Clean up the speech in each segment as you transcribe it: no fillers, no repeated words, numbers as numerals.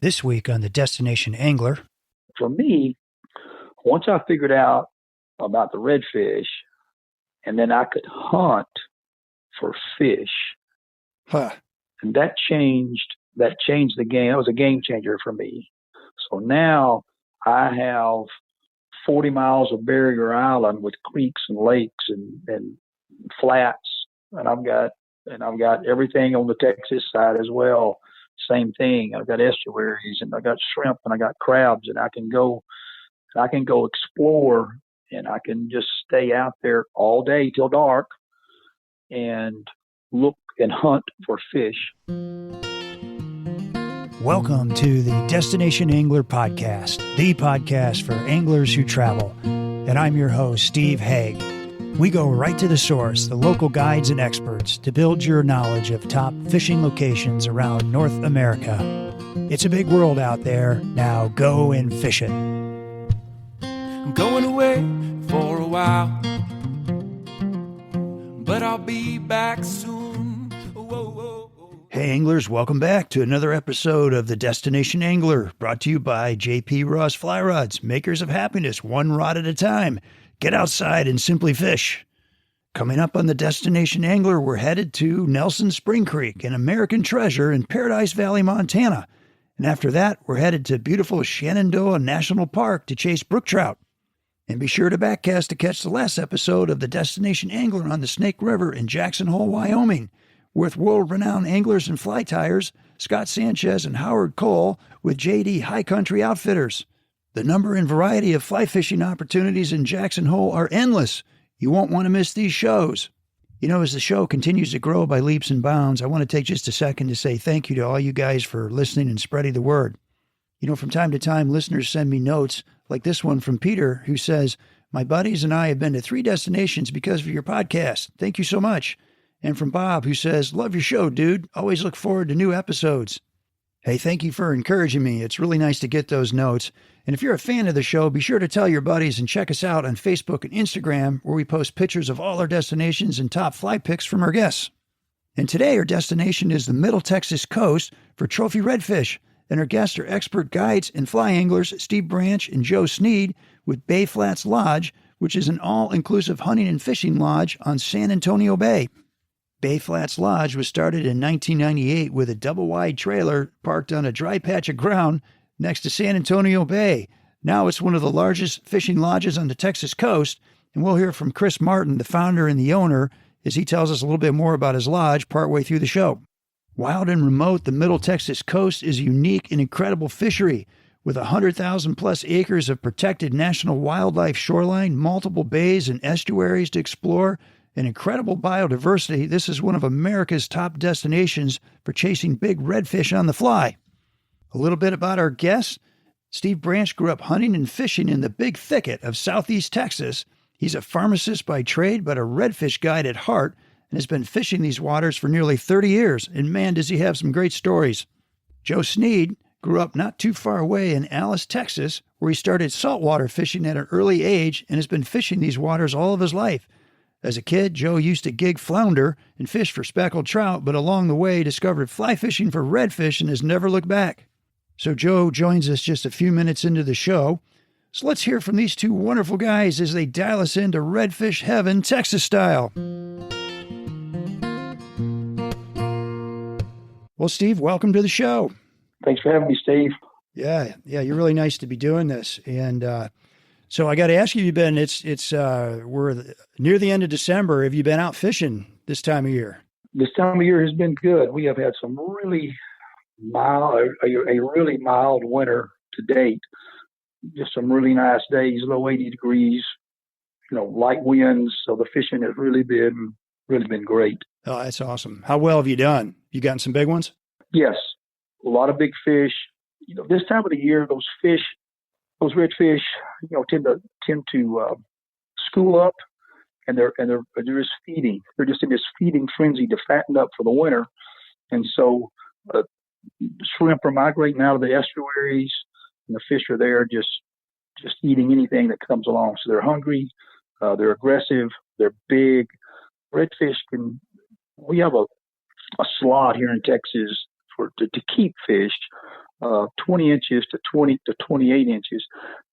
This week on the Destination Angler. For me, once I figured out about the redfish, and then I could hunt for fish, and that changed the game. That was a game changer for me. So now I have 40 miles of barrier island with creeks and lakes and flats, and I've got everything on the Texas side as well. Same thing. I've got estuaries, and I got shrimp, and I got crabs, and I can go explore, and I can just stay out there all day till dark and look and hunt for fish. Welcome to the Destination Angler Podcast, the podcast for anglers who travel. And I'm your host, Steve Haig. We go right to the source, the local guides and experts, to build your knowledge of top fishing locations around North America. It's a big world out there. Now go and fish it. I'm going away for a while, but I'll be back soon. Whoa, whoa, whoa. Hey anglers, welcome back to another episode of the Destination Angler, brought to you by J.P. Ross Fly Rods, makers of happiness, one rod at a time. Get outside and simply fish. Coming up on the Destination Angler, we're headed to Nelson Spring Creek, an American treasure in Paradise Valley, Montana. And after that, we're headed to beautiful Shenandoah National Park to chase brook trout. And be sure to backcast to catch the last episode of the Destination Angler on the Snake River in Jackson Hole, Wyoming, with world-renowned anglers and fly tyers, Scott Sanchez and Howard Cole with JD High Country Outfitters. The number and variety of fly fishing opportunities in Jackson Hole are endless. You won't want to miss these shows. You know, as the show continues to grow by leaps and bounds, I want to take just a second to say thank you to all you guys for listening and spreading the word. You know, from time to time, listeners send me notes like this one from Peter, who says, "My buddies and I have been to 3 destinations because of your podcast. Thank you so much." And from Bob, who says, "Love your show, dude. Always look forward to new episodes." Hey, thank you for encouraging me. It's really nice to get those notes. And if you're a fan of the show, be sure to tell your buddies and check us out on Facebook and Instagram, where we post pictures of all our destinations and top fly picks from our guests. And today, our destination is the Middle Texas coast for trophy redfish. And our guests are expert guides and fly anglers, Steve Branch and Joe Sneed, with Bay Flats Lodge, which is an all-inclusive hunting and fishing lodge on San Antonio Bay. Bay Flats Lodge was started in 1998 with a double-wide trailer parked on a dry patch of ground next to San Antonio Bay. Now it's one of the largest fishing lodges on the Texas coast, and we'll hear from Chris Martin, the founder and the owner, as he tells us a little bit more about his lodge partway through the show. Wild and remote, the Middle Texas coast is a unique and incredible fishery with 100,000-plus acres of protected national wildlife shoreline, multiple bays and estuaries to explore, and incredible biodiversity. This is one of America's top destinations for chasing big redfish on the fly. A little bit about our guest. Steve Branch grew up hunting and fishing in the big Thicket of southeast Texas. He's a pharmacist by trade, but a redfish guide at heart, and has been fishing these waters for nearly 30 years. And man, does he have some great stories. Joe Sneed grew up not too far away in Alice, Texas, where he started saltwater fishing at an early age and has been fishing these waters all of his life. As a kid, Joe used to gig flounder and fish for speckled trout, but along the way discovered fly fishing for redfish and has never looked back. So Joe joins us just a few minutes into the show. So let's hear from these two wonderful guys as they dial us into redfish heaven, Texas style. Well, Steve, welcome to the show. Thanks for having me, Steve. Yeah, you're really nice to be doing this. And so I got to ask you, we're near the end of December. Have you been out fishing this time of year? This time of year has been good. We have had some really mild, a really mild winter to date. Just some really nice days, low 80 degrees, light winds. So the fishing has really been great. Oh, that's awesome. How well have you done? You gotten some big ones? Yes. A lot of big fish. This time of the year, those redfish, tend to school up, and they're just feeding. They're just in this feeding frenzy to fatten up for the winter. And so shrimp are migrating out of the estuaries, and the fish are there just eating anything that comes along. So they're hungry, they're aggressive, they're big. Redfish we have a slot here in Texas to keep fish 20 inches to 20 to 28 inches,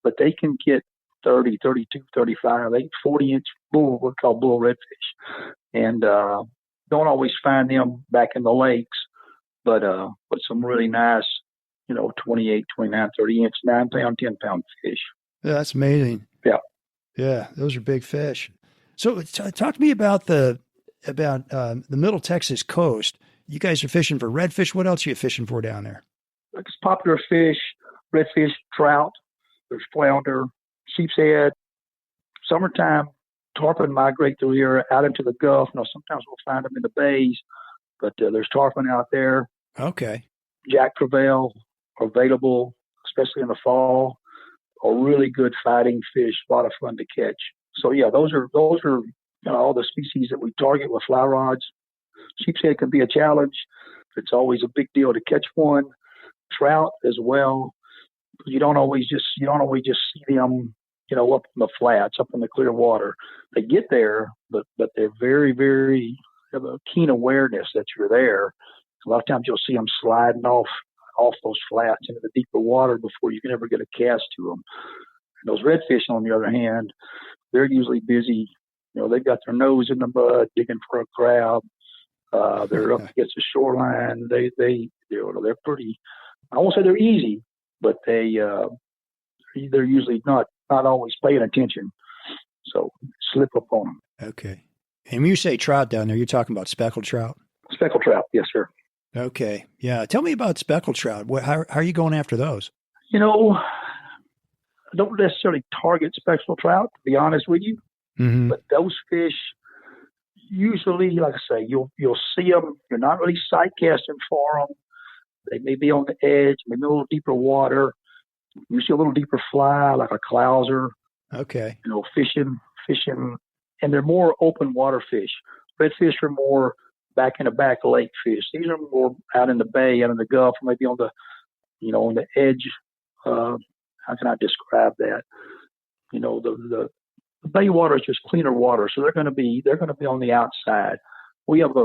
but they can get 30, 32, 35, 40-inch bull, what we call bull redfish. And don't always find them back in the lakes, but some really nice, 28, 29, 30-inch, 9-pound, 10-pound fish. Yeah, that's amazing. Yeah. Yeah, those are big fish. So talk to me about the Middle Texas coast. You guys are fishing for redfish. What else are you fishing for down there? It's popular fish, redfish, trout, there's flounder, sheep's head. Summertime, tarpon migrate through here out into the Gulf. Sometimes we'll find them in the bays, but there's tarpon out there. Okay. Jack crevalle are available, especially in the fall. Are really good fighting fish, a lot of fun to catch. So yeah, those are all the species that we target with fly rods. Sheep's head can be a challenge. It's always a big deal to catch one. Trout as well. You don't always just see them, up in the flats, up in the clear water. They get there, but they're very, very have a keen awareness that you're there. A lot of times you'll see them sliding off those flats into the deeper water before you can ever get a cast to them. And those redfish, on the other hand, they're usually busy. They've got their nose in the mud digging for a crab. They're up against the shoreline. They're pretty. I won't say they're easy, but they're usually not always paying attention. So slip up on them. Okay. And when you say trout down there, you're talking about speckled trout? Speckled trout, yes, sir. Okay. Yeah. Tell me about speckled trout. How are you going after those? I don't necessarily target speckled trout, to be honest with you. Mm-hmm. But those fish, usually, like I say, you'll see them. You're not really sight casting for them. They may be on the edge, maybe a little deeper water. You see a little deeper fly, like a clouser. Okay. Fishing, and they're more open water fish. Redfish are more back in the back lake fish. These are more out in the bay, out in the Gulf, or maybe on the, on the edge. How can I describe that? The bay water is just cleaner water, so they're going to be on the outside. We have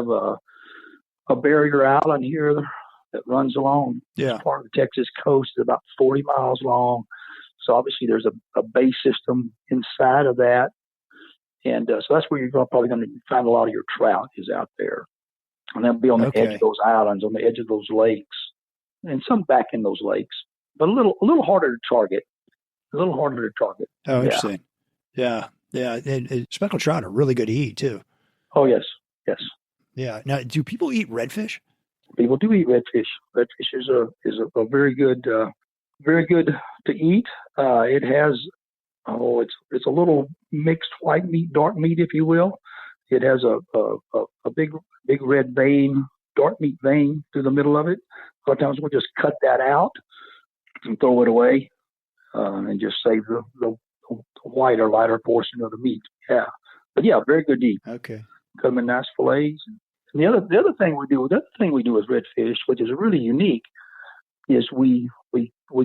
a barrier island here that runs along part of the Texas coast. It's about 40 miles long. So obviously there's a bay system inside of that. And so that's where you're probably going to find a lot of your trout is out there. And they'll be on the edge of those islands, on the edge of those lakes, and some back in those lakes, but a little harder to target. Oh, interesting. Yeah. And speckled trout are really good to eat too. Oh, yes. Yeah. Now, do people eat redfish? People do eat redfish. Redfish is a very good to eat. It has, it's a little mixed white meat, dark meat, if you will. It has a big red vein, dark meat vein through the middle of it. A lot of times we'll just cut that out and throw it away, and just save the whiter, lighter portion of the meat. Yeah. But yeah, very good to eat. Okay. Come in nice fillets. And the other thing we do with redfish, which is really unique, is we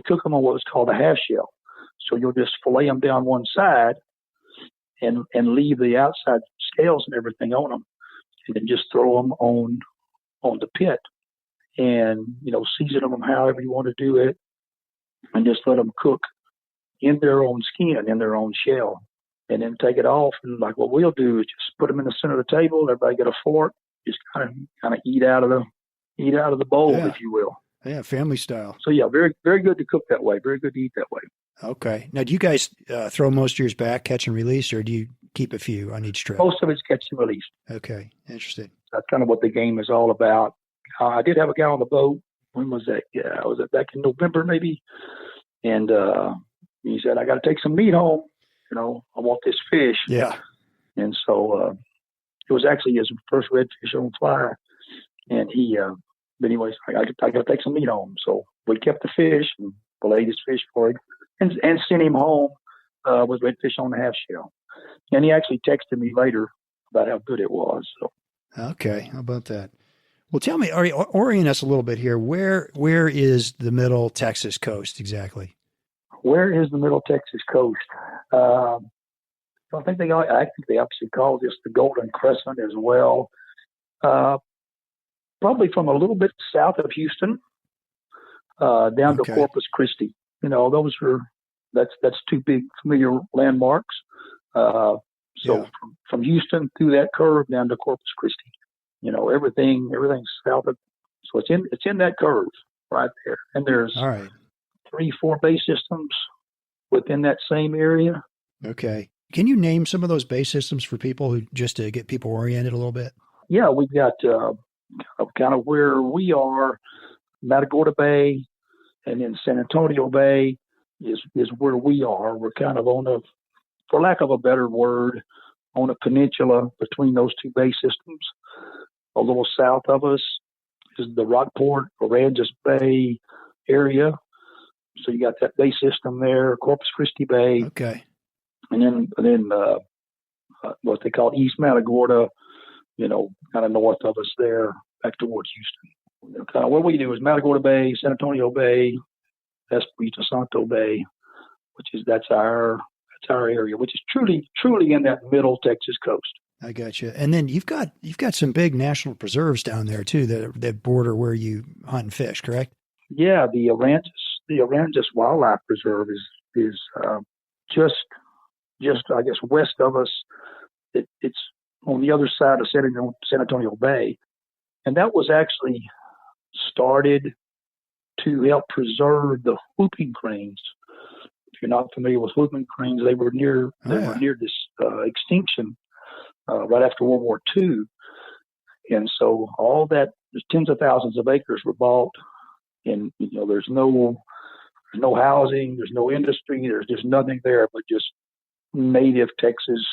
cook them on what's called a half shell. So you'll just fillet them down one side and leave the outside scales and everything on them, and then just throw them on the pit, and season them however you want to do it, and just let them cook in their own skin, in their own shell, and then take it off. And like what we'll do is just put them in the center of the table. Everybody get a fork, just kind of eat out of the bowl, if you will. Yeah, family style. So yeah, very, very good to cook that way. Very good to eat that way. Okay. Now, do you guys throw most of yours back, catch and release, or do you keep a few on each trip? Most of it's catch and release. Okay, interesting. That's kind of what the game is all about. I did have a guy on the boat. When was that? Yeah, was it back in November maybe? And he said, "I got to take some meat home. I want this fish." Yeah. And so it was actually his first redfish on fly. And he, but anyways, I got to take some meat home. So we kept the fish and filleted his fish for him, and sent him home with redfish on the half shell. And he actually texted me later about how good it was. So. Okay, how about that? Well, tell me, orient us a little bit here. Where is the Middle Texas coast exactly? Where is the Middle Texas coast? I think they actually call this the Golden Crescent as well. Probably from a little bit south of Houston, down to Corpus Christi. That's two big familiar landmarks. From Houston through that curve down to Corpus Christi, everything's south of. So it's in that curve right there, and there's 3-4 bay systems within that same area. Okay, can you name some of those bay systems for people who just to get people oriented a little bit? Yeah, we've got kind of where we are, Matagorda Bay, and then San Antonio Bay is where we are. We're kind of for lack of a better word, on a peninsula between those two bay systems. A little south of us is the Rockport, Aransas Bay area. So you got that bay system there, Corpus Christi Bay. Okay. And then what they call East Matagorda, kind of north of us there, back towards Houston. Kind of what we do is Matagorda Bay, San Antonio Bay, Espiritu Santo Bay, that's our area, which is truly in that middle Texas coast. I got you. And then you've got some big national preserves down there too that border where you hunt and fish, correct? Yeah, the Aransas Wildlife Preserve is just I guess west of us. It's on the other side of San Antonio Bay, and that was actually started to help preserve the whooping cranes. If you're not familiar with whooping cranes, they were near this extinction right after World War II, and so all that tens of thousands of acres were bought, and there's no housing, there's no industry, there's just nothing there but just native Texas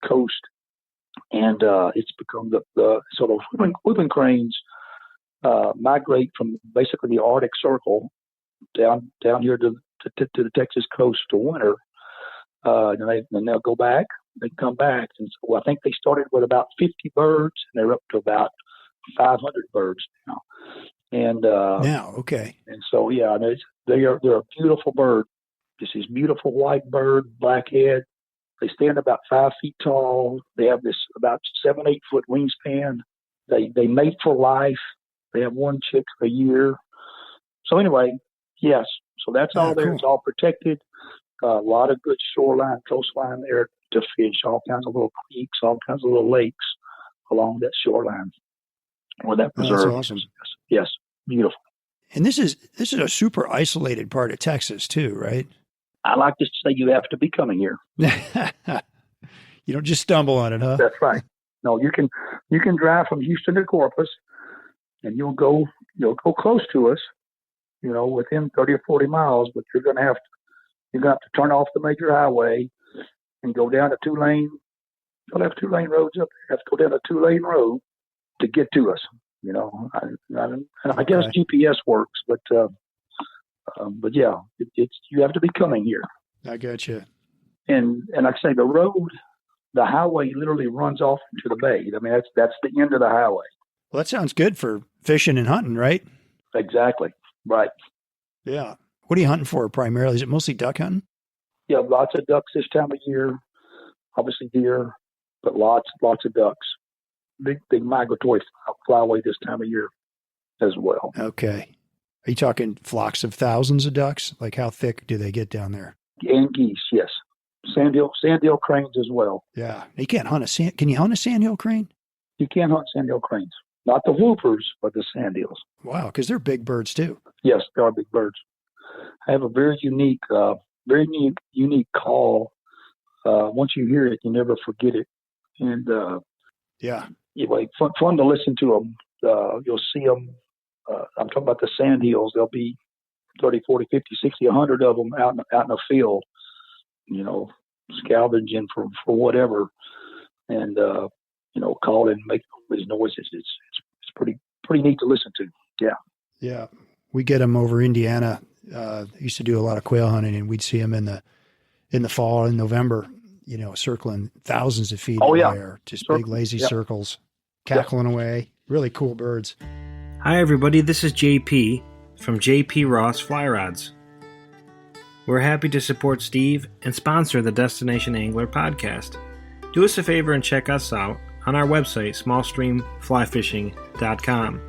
coast, and it's become the sort of whooping cranes migrate from basically the Arctic Circle down here to the Texas coast to winter, and they'll go back. They come back, and so I think they started with about 50 birds, and they're up to about 500 birds now. And okay. And so they're a beautiful bird. Just this beautiful white bird, black head. They stand about 5 feet tall. They have this about 7-8 foot wingspan. They mate for life. They have one chick a year. So anyway, yes. So that's all there. Cool. It's all protected. A lot of good shoreline, coastline there to fish. All kinds of little creeks, all kinds of little lakes along that shoreline where that preserve. That's awesome. Yes, beautiful. And this is a super isolated part of Texas too, right? I like to say you have to be coming here. You don't just stumble on it, huh? That's right. No, you can drive from Houston to Corpus, and you'll go close to us, within 30 or 40 miles. But you're gonna have to turn off the major highway and go down a 2-lane. You'll have 2-lane roads up there. You have to go down a 2-lane road to get to us. I guess GPS works, but yeah, you have to be coming here. I got you. And like I say, the highway literally runs off into the bay. I mean, that's the end of the highway. Well, that sounds good for fishing and hunting, right? Exactly. Right. Yeah. What are you hunting for primarily? Is it mostly duck hunting? Yeah, lots of ducks this time of year. Obviously deer, but lots of ducks. Big migratory flyway this time of year as well. Okay. Are you talking flocks of thousands of ducks? Like how thick do they get down there? And geese, yes. Sandhill cranes as well. Yeah. You can't hunt can you hunt a sandhill crane? You can hunt sandhill cranes. Not the whoopers, but the sandhills. Wow, because they're big birds too. Yes, they are big birds. I have a very unique call. Once you hear it, you never forget it. And anyway, fun to listen to them. You'll see them. I'm talking about the sandhills. There'll be 30, 40, 50, 60, 100 of them out in a field, scavenging for whatever, and call and make these noises. It's pretty neat to listen to. Yeah. Yeah. We get them over Indiana. Used to do a lot of quail hunting, and we'd see them in the fall in November, circling thousands of feet in the air, just big lazy circles, cackling away. Really cool birds. Hi, everybody. This is JP from JP Ross Fly Rods. We're happy to support Steve and sponsor the Destination Angler podcast. Do us a favor and check us out on our website, smallstreamflyfishing.com.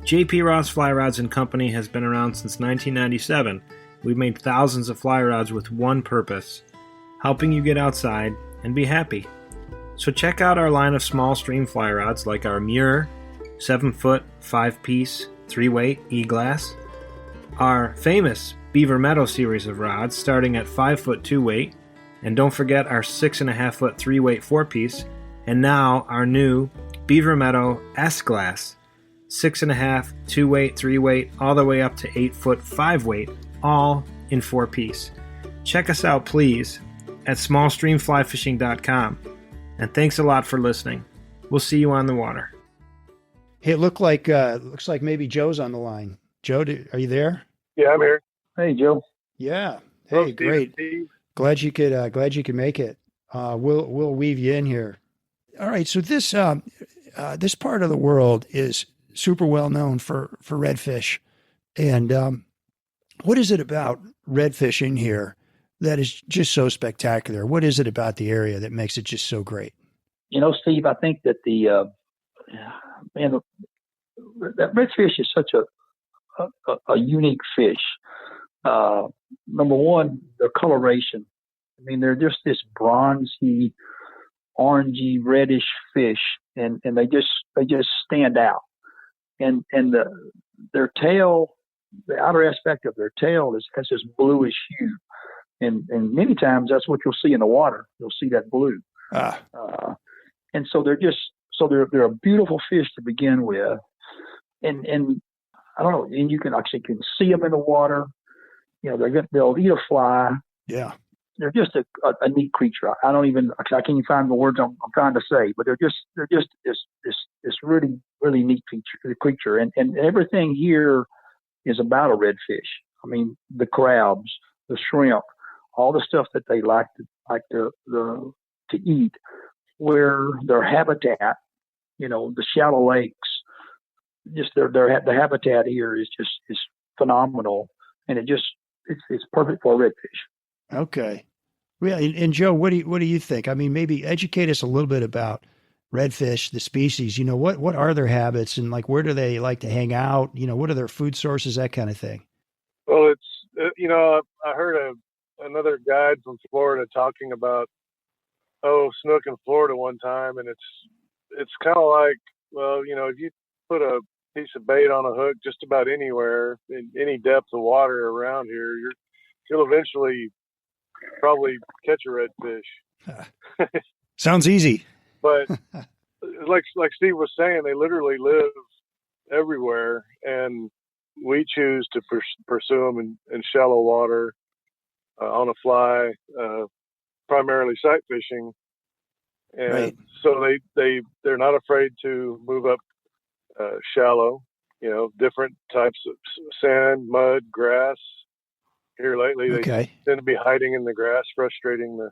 J.P. Ross Fly Rods and Company has been around since 1997. We've made thousands of fly rods with one purpose, helping you get outside and be happy. So check out our line of small stream fly rods like our Muir 7-foot 5-piece 3-weight E-glass, our famous Beaver Meadow series of rods starting at 5-foot 2-weight, and don't forget our 6.5-foot 3-weight 4-piece, and now our new Beaver Meadow S-glass 6.5, 2-weight, 3-weight, all the way up to 8-foot 5-weight, all in 4-piece. Check us out, please, at smallstreamflyfishing.com. And thanks a lot for listening. We'll see you on the water. Hey, it looks like maybe Joe's on the line. Joe, are you there? Yeah, I'm here. Hey, Joe. Yeah. Hey, Hello, great. Steve. Glad you could make it. We'll weave you in here. All right. So this part of the world is super well known for redfish. And what is it about redfishing here that is just so spectacular? What is it about the area that makes it just so great? You know, Steve, I think that that redfish is such a unique fish. Number one, their coloration. I mean, they're just this bronzy, orangey, reddish fish, and they just stand out. And their tail, the outer aspect of their tail has this bluish hue, and many times that's what you'll see in the water. You'll see that blue. And so they're a beautiful fish to begin with, and I don't know, and you can actually see them in the water. You know, they'll eat a fly. Yeah. They're just a neat creature. I can't even find the words I'm trying to say, but they're just this really, really neat creature. And everything here is about a redfish. I mean, the crabs, the shrimp, all the stuff that they like to eat, where their habitat, you know, the shallow lakes, just the habitat here is phenomenal, and it's perfect for a redfish. Okay. Yeah. And Joe, what do you think? I mean, maybe educate us a little bit about redfish, the species. You know, what are their habits, and like where do they like to hang out? You know, what are their food sources, that kind of thing? Well, it's I heard another guide from Florida talking about snook in Florida one time, and it's kind of like, well, you know, if you put a piece of bait on a hook just about anywhere in any depth of water around here, you'll eventually probably catch a redfish. Sounds easy. But like Steve was saying, they literally live everywhere, and we choose to pursue them in shallow water, on a fly, primarily sight fishing. And right. So they're not afraid to move up shallow, you know, different types of sand, mud, grass. Here lately, they tend to be hiding in the grass, frustrating the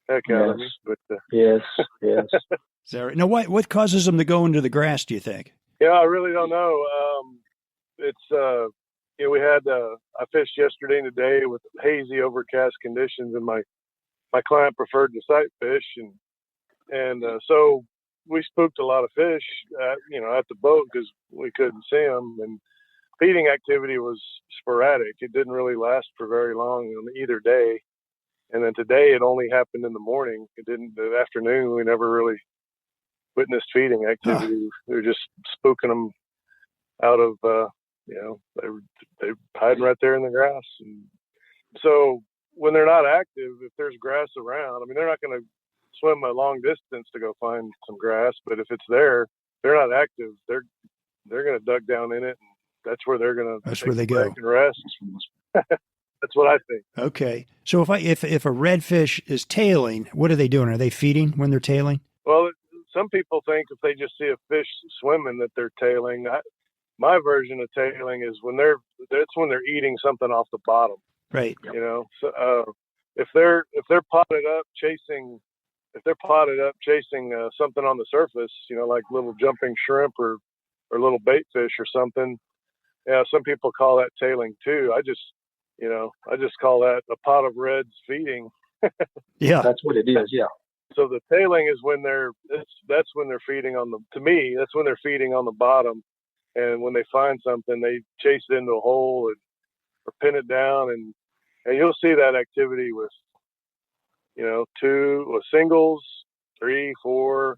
heck out of me. But yes. Is that right? Now, what causes them to go into the grass, do you think? Yeah, I really don't know. It's we had I fished yesterday and today with hazy, overcast conditions, and my client preferred to sight fish, and so we spooked a lot of fish at the boat because we couldn't see them, and feeding activity was sporadic. It didn't really last for very long on either day. And then today it only happened in the morning. It didn't, the afternoon, we never really witnessed feeding activity. We were just spooking them out of, they're hiding right there in the grass. And so when they're not active, if there's grass around, I mean, they're not going to swim a long distance to go find some grass, but if it's there, they're not active. They're going to duck down in it. That's where they're going to. That's where they go. And rest. That's what I think. Okay. So if a redfish is tailing, what are they doing? Are they feeding when they're tailing? Well, some people think if they just see a fish swimming that they're tailing. My version of tailing is that's when they're eating something off the bottom. Right. You know, so if they're potted up chasing something on the surface, you know, like little jumping shrimp or little bait fish or something. Yeah, some people call that tailing too. I just call that a pot of reds feeding. Yeah, that's what it is. Yeah. So the tailing is when that's when they're feeding that's when they're feeding on the bottom, and when they find something, they chase it into a hole or pin it down, and you'll see that activity with, singles, 3, 4,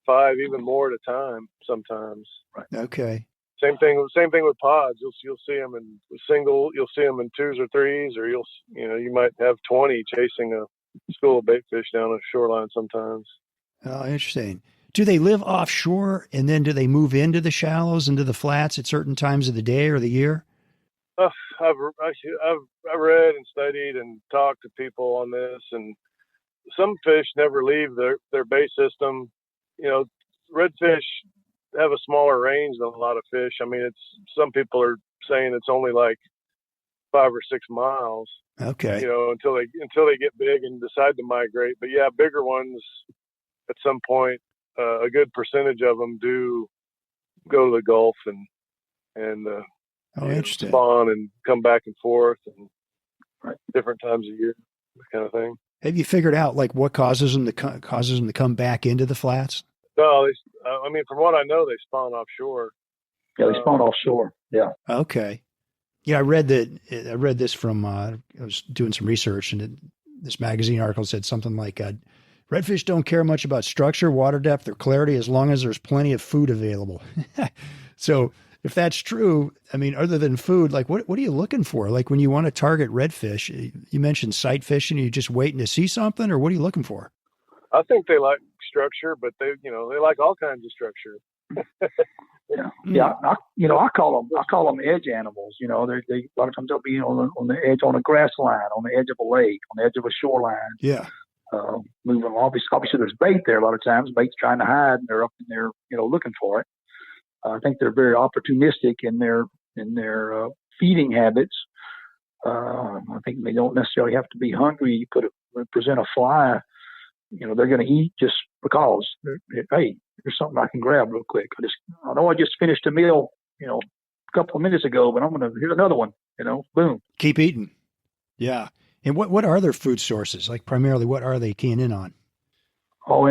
5, even more at a time sometimes. Right. Okay. Same thing with pods. You'll see them in single. You'll see them in 2s or 3s, or you might have 20 chasing a school of bait fish down a shoreline sometimes. Oh, interesting. Do they live offshore, and then do they move into the shallows, into the flats at certain times of the day or the year? I've read and studied and talked to people on this, and some fish never leave their bait system. Redfish have a smaller range than a lot of fish. I mean, some people are saying it's only like 5 or 6 miles. Okay. Until they get big and decide to migrate. But yeah, bigger ones at some point, a good percentage of them do go to the Gulf and interesting. spawn and come back and forth and different times of year, that kind of thing. Have you figured out like what causes them to come back into the flats? No, from what I know, they spawn offshore. Yeah, they spawn offshore. Yeah. Okay. Yeah, I read this from, I was doing some research, and this magazine article said something like, redfish don't care much about structure, water depth, or clarity as long as there's plenty of food available. So if that's true, I mean, other than food, like what are you looking for? Like when you want to target redfish, you mentioned sight fishing, are you just waiting to see something, or what are you looking for? I think they like structure, but they like all kinds of structure. Yeah. I call them edge animals. They a lot of times they'll be on the edge, on a grass line, on the edge of a lake, on the edge of a shoreline. Yeah. Moving. Obviously, there's bait there. A lot of times, bait's trying to hide, and they're up in there, looking for it. I think they're very opportunistic in their feeding habits. I think they don't necessarily have to be hungry. You present a fly, they're going to eat just because. Hey, there's something I can grab real quick. I know I just finished a meal, a couple of minutes ago, but here's another one. Boom. Keep eating. Yeah. And what are their food sources? Like primarily, what are they keying in on? Oh,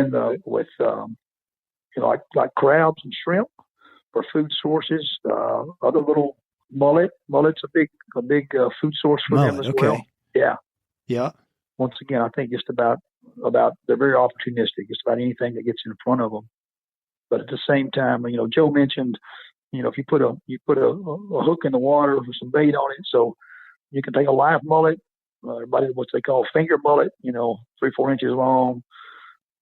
like crabs and shrimp for food sources. Other little mullet. Mullet's a big food source for them as well. Yeah. Yeah. Once again, I think just about they're very opportunistic. Just about anything that gets in front of them. But at the same time, Joe mentioned, if you put a hook in the water with some bait on it, so you can take a live mullet, what they call finger mullet, 3-4 inches long,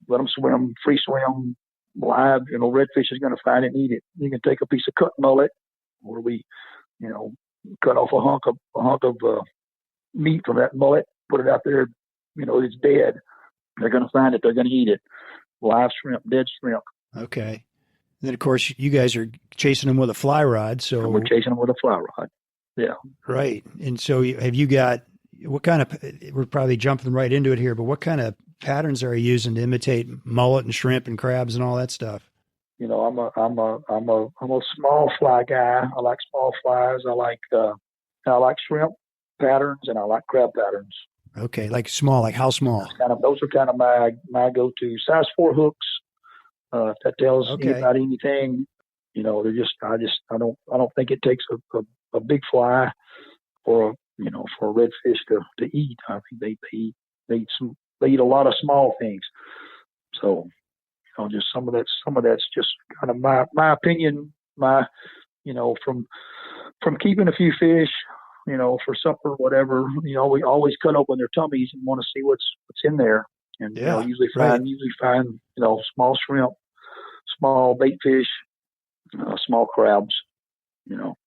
let them swim, free swim, live. Redfish is going to find it and eat it. You can take a piece of cut mullet, where we, cut off a hunk of meat from that mullet, put it out there. It's dead. They're going to find it. They're going to eat it. Live shrimp, dead shrimp. Okay. And then, of course, you guys are chasing them with a fly rod. So we're chasing them with a fly rod. Yeah. Right. And so have you got, what kind of, we're probably jumping right into it here, but what kind of patterns are you using to imitate mullet and shrimp and crabs and all that stuff? I'm a small fly guy. I like small flies. I like shrimp patterns, and I like crab patterns. Okay. Like small, like how small? Those are kind of my go-to. Size 4 hooks. If that tells anybody anything, they're just, I don't think it takes a big fly for a redfish to eat. I think they eat a lot of small things. So, just some of that's just kind of my opinion, from keeping a few fish, for supper, whatever, we always cut open their tummies and want to see what's in there. And usually find small shrimp, small bait fish, small crabs.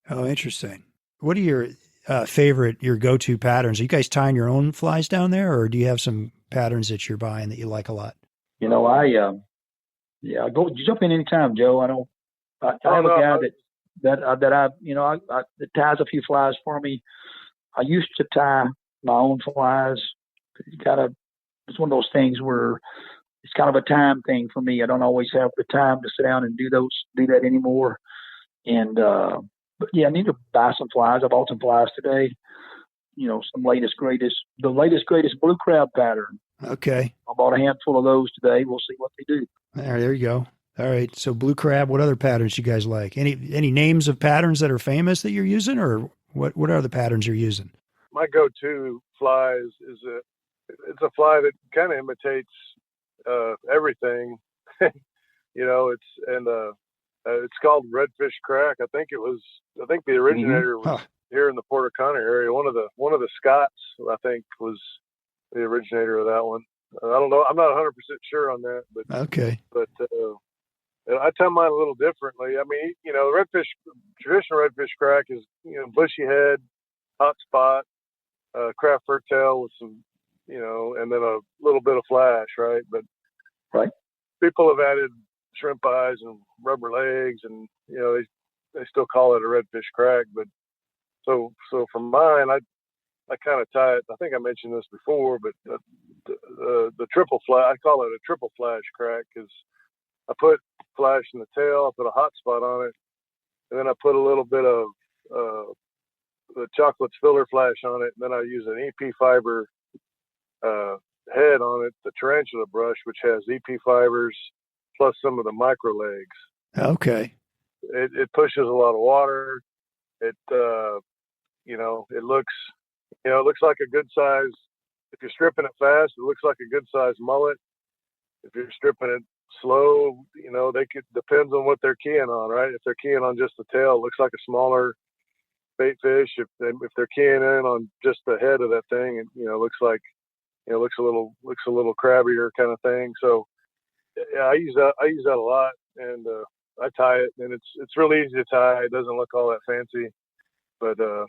Oh, interesting. What are your your go-to patterns? Are you guys tying your own flies down there, or do you have some patterns that you're buying that you like a lot? I go jump in anytime, Joe. I have a guy that ties a few flies for me. I used to tie my own flies. It's one of those things where it's kind of a time thing for me. I don't always have the time to sit down and do that anymore. And, but yeah, I need to buy some flies. I bought some flies today, some the latest greatest blue crab pattern. Okay. I bought a handful of those today. We'll see what they do. There you go. All right. So blue crab, what other patterns you guys like? Any names of patterns that are famous that you're using, or what are the patterns you're using? My go-to fly it's a fly that kind of imitates everything. It's called Redfish crack. I think the originator was here in the Porter County area. One of the Scots, I think, was the originator of that one. I don't know. I'm not 100% sure on that, but okay. But I tie mine a little differently. I mean, traditional redfish crack is bushy head, hot spot, craft fur tail with some, and then a little bit of flash, right? But right, people have added shrimp eyes and rubber legs, and they still call it a redfish crack. But so for mine, I kind of tie it. I think I mentioned this before, but the triple flash, I call it a triple flash crack, because I put flash in the tail, I put a hot spot on it, and then I put a little bit of the chocolate filler flash on it, and then I use an EP fiber head on it, the tarantula brush, which has EP fibers plus some of the micro legs. Okay. It pushes a lot of water. It looks like a good size. If you're stripping it fast, it looks like a good size mullet. If you're stripping it slow, depends on what they're keying on, right? If they're keying on just the tail, it looks like a smaller bait fish. If they're keying in on just the head of that thing, it looks a little crabbier kind of thing. So yeah, I use that a lot, and I tie it, and it's really easy to tie. It doesn't look all that fancy, but it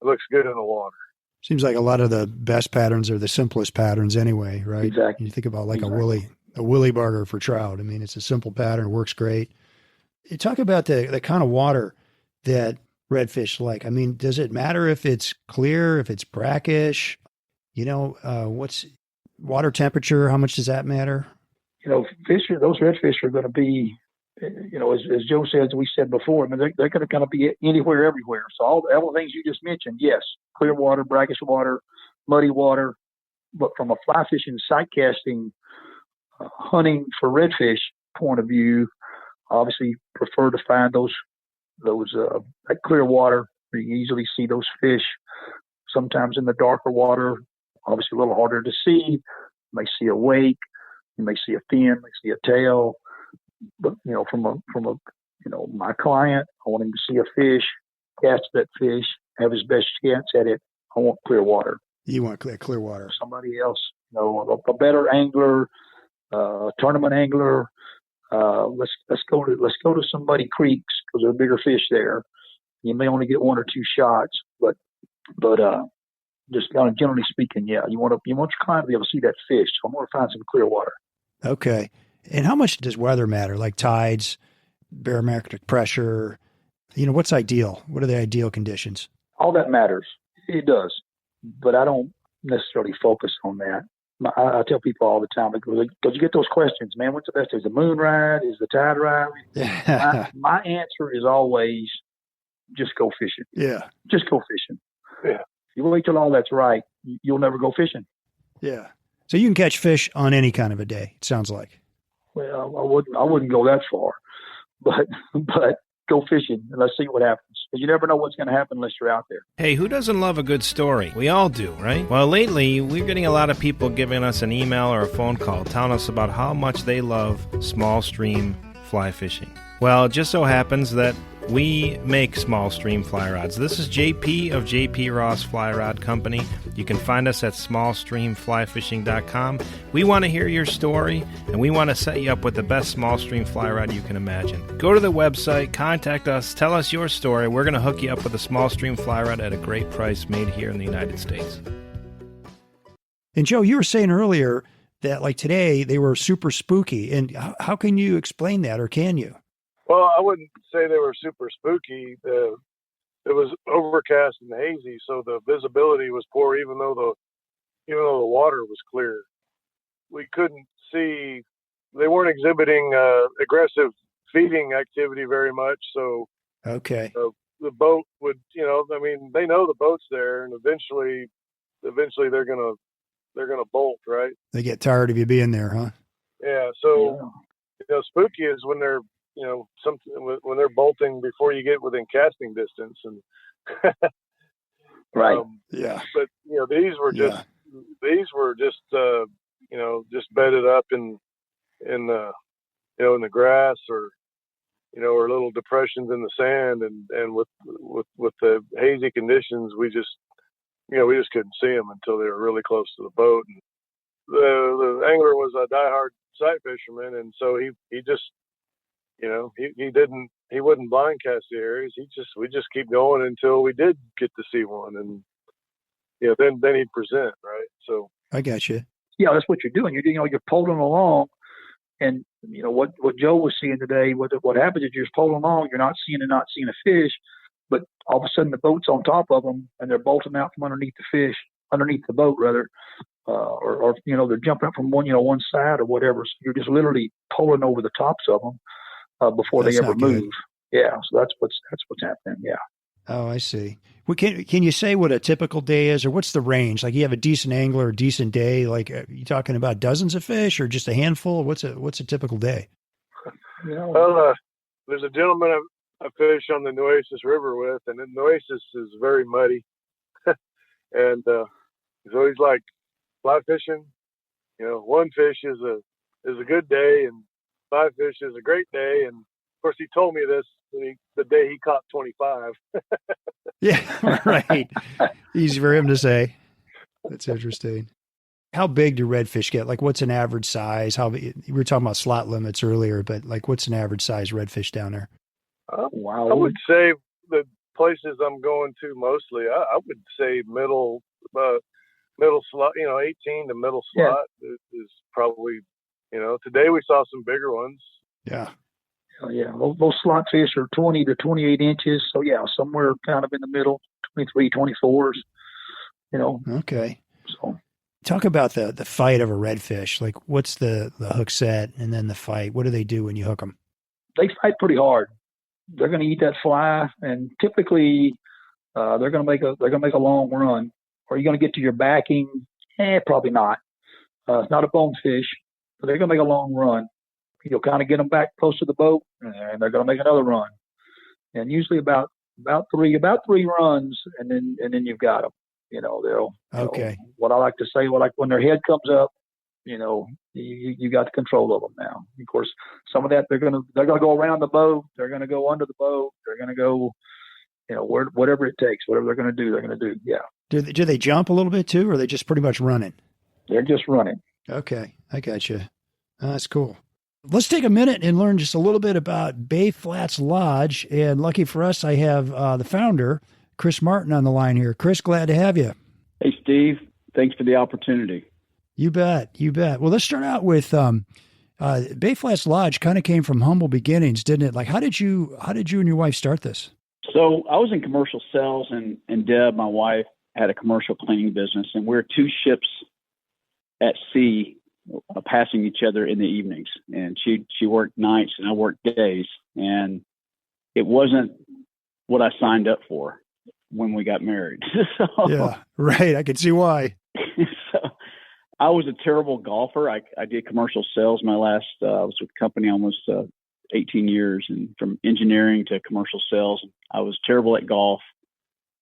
looks good in the water. Seems like a lot of the best patterns are the simplest patterns anyway, right? Exactly. You think about like a woolly barger for trout. I mean, it's a simple pattern, works great. You talk about the kind of water that redfish like. I mean, does it matter if it's clear, if it's brackish? What's water temperature? How much does that matter? Those redfish are going to be, as Joe said, as we said before, I mean, they're going to kind of be anywhere, everywhere. So all the things you just mentioned, yes, clear water, brackish water, muddy water. But from a fly fishing, sight casting, hunting for redfish point of view, obviously prefer to find those that clear water where you can easily see those fish. Sometimes in the darker water, obviously a little harder to see. You may see a wake, you may see a fin, you may see a tail. But from my client, I want him to see a fish, catch that fish, have his best chance at it. I want clear water. You want clear water. Somebody else, a better angler, tournament angler. Let's go to some muddy creeks because there are bigger fish there. You may only get one or two shots, but just kind of generally speaking, yeah, you want your client to be able to see that fish. So I'm going to find some clear water. Okay. And how much does weather matter? Like tides, barometric pressure? What's ideal? What are the ideal conditions? All that matters. It does, but I don't necessarily focus on that. I tell people all the time, because you get those questions, man, what's the best? Is the moon right? Is the tide right? My answer is always just go fishing. Yeah. Just go fishing. Yeah. If you wait till all that's right, you'll never go fishing. Yeah. So you can catch fish on any kind of a day, it sounds like. Well, I wouldn't go that far, but go fishing and let's see what happens. Because you never know what's going to happen unless you're out there. Hey, who doesn't love a good story? We all do, right? Well, lately, we're getting a lot of people giving us an email or a phone call telling us about how much they love small stream fly fishing. Well, it just so happens that we make small stream fly rods. This is JP of JP Ross Fly Rod Company. You can find us at smallstreamflyfishing.com. We want to hear your story, and we want to set you up with the best small stream fly rod you can imagine. Go to the website, contact us, tell us your story. We're going to hook you up with a small stream fly rod at a great price made here in the United States. And Joe, you were saying earlier that like today they were super spooky. And how can you explain that, or can you? Well, I wouldn't say they were super spooky. It was overcast and hazy, so the visibility was poor, even though the water was clear. We couldn't see. They weren't exhibiting aggressive feeding activity very much. So okay, the boat would, they know the boat's there, and eventually they're gonna bolt, right? They get tired of you being there, huh? Yeah. So. Yeah. spooky is when they're, when they're bolting before you get within casting distance. And Right. Yeah. But these were just just bedded up in the grass, or little depressions in the sand, and with the hazy conditions, we just couldn't see them until they were really close to the boat. And the angler was a diehard sight fisherman, and so he just he wouldn't blind cast the areas. We just keep going until we did get to see one, and then he'd present, right? So I got you. Yeah, that's what you're doing. You're pulling along, and what Joe was seeing today. What happens is you're just pulling along. You're not seeing a fish, but all of a sudden the boat's on top of them, and they're bolting out from underneath the boat rather, or they're jumping up from one side or whatever. So you're just literally pulling over the tops of them before That's they ever not good. move. Yeah, so that's what's happening. Yeah. Oh, I see. Well, can you say what a typical day is, or what's the range? Like, you have a decent angler, a decent day. Like, are you talking about dozens of fish, or just a handful? What's a typical day? Well, there's a gentleman I fish on the Nueces River with, and the Nueces is very muddy, and so he's like, fly fishing. One fish is a good day, and 5 fish is a great day. And of course, he told me this the day he caught 25. Yeah, right. Easy for him to say. That's interesting. How big do redfish get? Like, what's an average size? We were talking about slot limits earlier, but like, what's an average size redfish down there? Wow. I would say the places I'm going to mostly, I would say middle slot, 18 to middle slot is probably, today we saw some bigger ones. Yeah. Yeah, those slot fish are 20 to 28 inches. So, yeah, somewhere kind of in the middle, 23, 24s, Okay. So, talk about the fight of a redfish. Like, what's the hook set and then the fight? What do they do when you hook them? They fight pretty hard. They're going to eat that fly, and typically they're going to make a long run. Are you going to get to your backing? Probably not. It's not a bonefish, but they're going to make a long run. You'll kind of get them back close to the boat, and they're going to make another run. And usually about three runs, and then you've got them. They'll. Okay. What I like to say, when their head comes up, you got the control of them now. Of course, some of that they're gonna go around the boat. They're gonna go under the boat. They're gonna go, whatever it takes, whatever they're gonna do, they're gonna do. Yeah. Do they jump a little bit too, or are they just pretty much running? They're just running. Okay, I got you. That's cool. Let's take a minute and learn just a little bit about Bay Flats Lodge. And lucky for us, I have the founder, Chris Martin, on the line here. Chris, glad to have you. Hey, Steve. Thanks for the opportunity. You bet. Well, let's start out with Bay Flats Lodge. Kind of came from humble beginnings, didn't it? Like, how did you and your wife start this? So I was in commercial sales, and Deb, my wife, had a commercial cleaning business, and we're 2 ships at sea, passing each other in the evenings. And she worked nights and I worked days, and it wasn't what I signed up for when we got married. Yeah, right. I can see why. So I was a terrible golfer. I did commercial sales. I was with the company almost 18 years, and from engineering to commercial sales. I was terrible at golf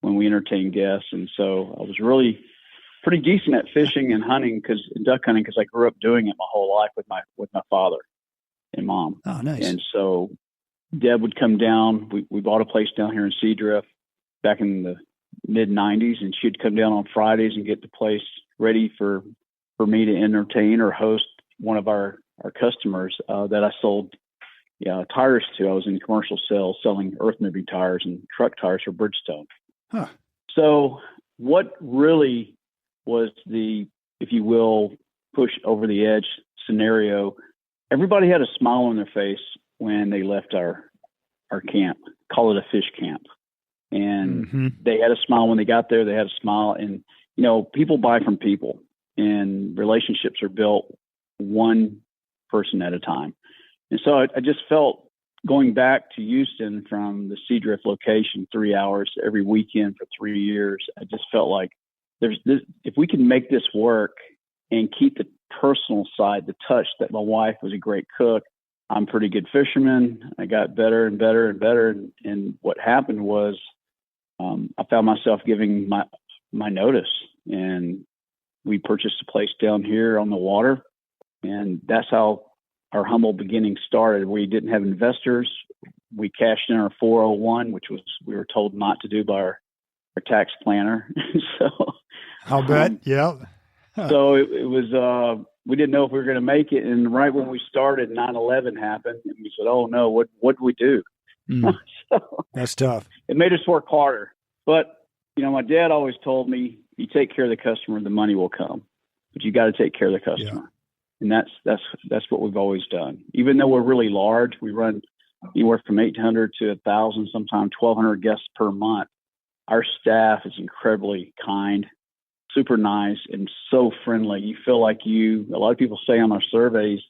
when we entertained guests. And so I was really pretty decent at fishing and hunting and duck hunting, because I grew up doing it my whole life with my father and mom. Oh, nice. And so Deb would come down. We bought a place down here in Seadrift back in the mid 90s, and she'd come down on Fridays and get the place ready for me to entertain or host one of our customers that I sold tires to. I was in commercial sales selling earth moving tires and truck tires for Bridgestone. Huh. So what really was the, if you will, push over the edge scenario? Everybody had a smile on their face when they left our camp. Call it a fish camp. And they had a smile when they got there. They had a smile. And, people buy from people, and relationships are built one person at a time. And so I just felt, going back to Houston from the Seadrift location, 3 hours every weekend for 3 years, I just felt like there's this, if we can make this work and keep the personal side, the touch, that my wife was a great cook, I'm a pretty good fisherman. I got better and better and better. And what happened was I found myself giving my notice, and we purchased a place down here on the water. And that's how our humble beginnings started. We didn't have investors. We cashed in our 401, which we were told not to do by our tax planner. So I'll bet. Yeah. So it was, we didn't know if we were going to make it. And right when we started, 9/11 happened. And we said, oh no, what do we do? So that's tough. It made us work harder. But, my dad always told me, you take care of the customer, the money will come. But you got to take care of the customer. Yeah. And that's what we've always done. Even though we're really large, we run anywhere from 800 to 1,000, sometimes 1,200 guests per month. Our staff is incredibly kind, super nice, and so friendly. You feel like a lot of people say on our surveys,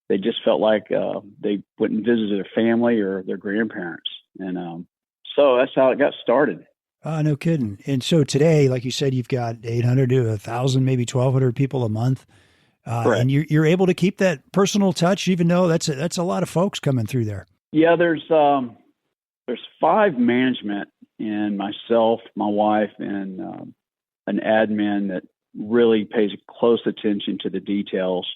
they just felt like they went and visited their family or their grandparents. And so that's how it got started. No kidding. And so today, like you said, you've got 800 to 1,000, maybe 1,200 people a month. And you're able to keep that personal touch, even though that's a lot of folks coming through there. Yeah, there's 5 management, and myself, my wife, and an admin that really pays close attention to the details.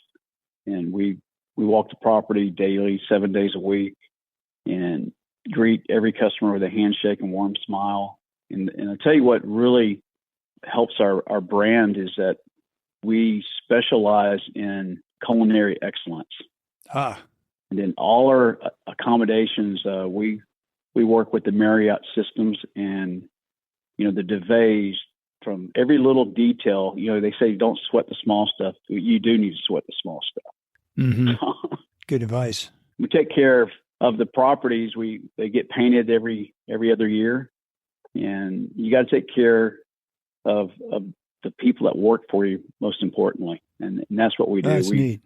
And we walk the property daily, 7 days a week, and greet every customer with a handshake and warm smile. And I'll tell you what really helps our brand is that we specialize in culinary excellence. And then all our accommodations, we work with the Marriott systems and, the Devets, from every little detail. They say don't sweat the small stuff. You do need to sweat the small stuff. Mm-hmm. Good advice. We take care of the properties. They get painted every other year, and you got to take care of the people that work for you, most importantly. And that's what we do. That's neat.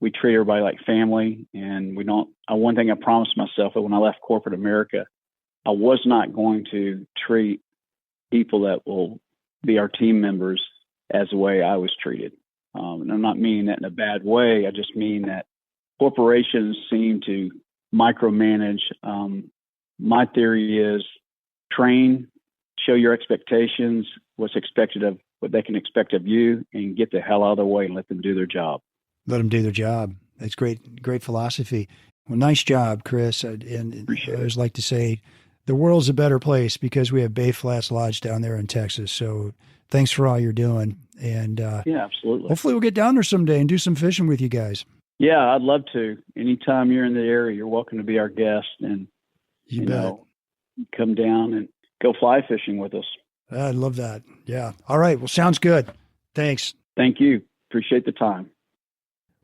We treat everybody like family, and we don't. One thing I promised myself when I left corporate America, I was not going to treat people that will be our team members as the way I was treated. And I'm not meaning that in a bad way. I just mean that corporations seem to micromanage. My theory is train, show your expectations, what they can expect of you, and get the hell out of their way and let them do their job. Let them do their job. That's great philosophy. Well, nice job, Chris. And I always like to say the world's a better place because we have Bay Flats Lodge down there in Texas. So thanks for all you're doing. And yeah, absolutely. Hopefully we'll get down there someday and do some fishing with you guys. Yeah, I'd love to. Anytime you're in the area, you're welcome to be our guest, and you bet. Come down and go fly fishing with us. I love that. Yeah. All right. Well, sounds good. Thanks. Thank you. Appreciate the time.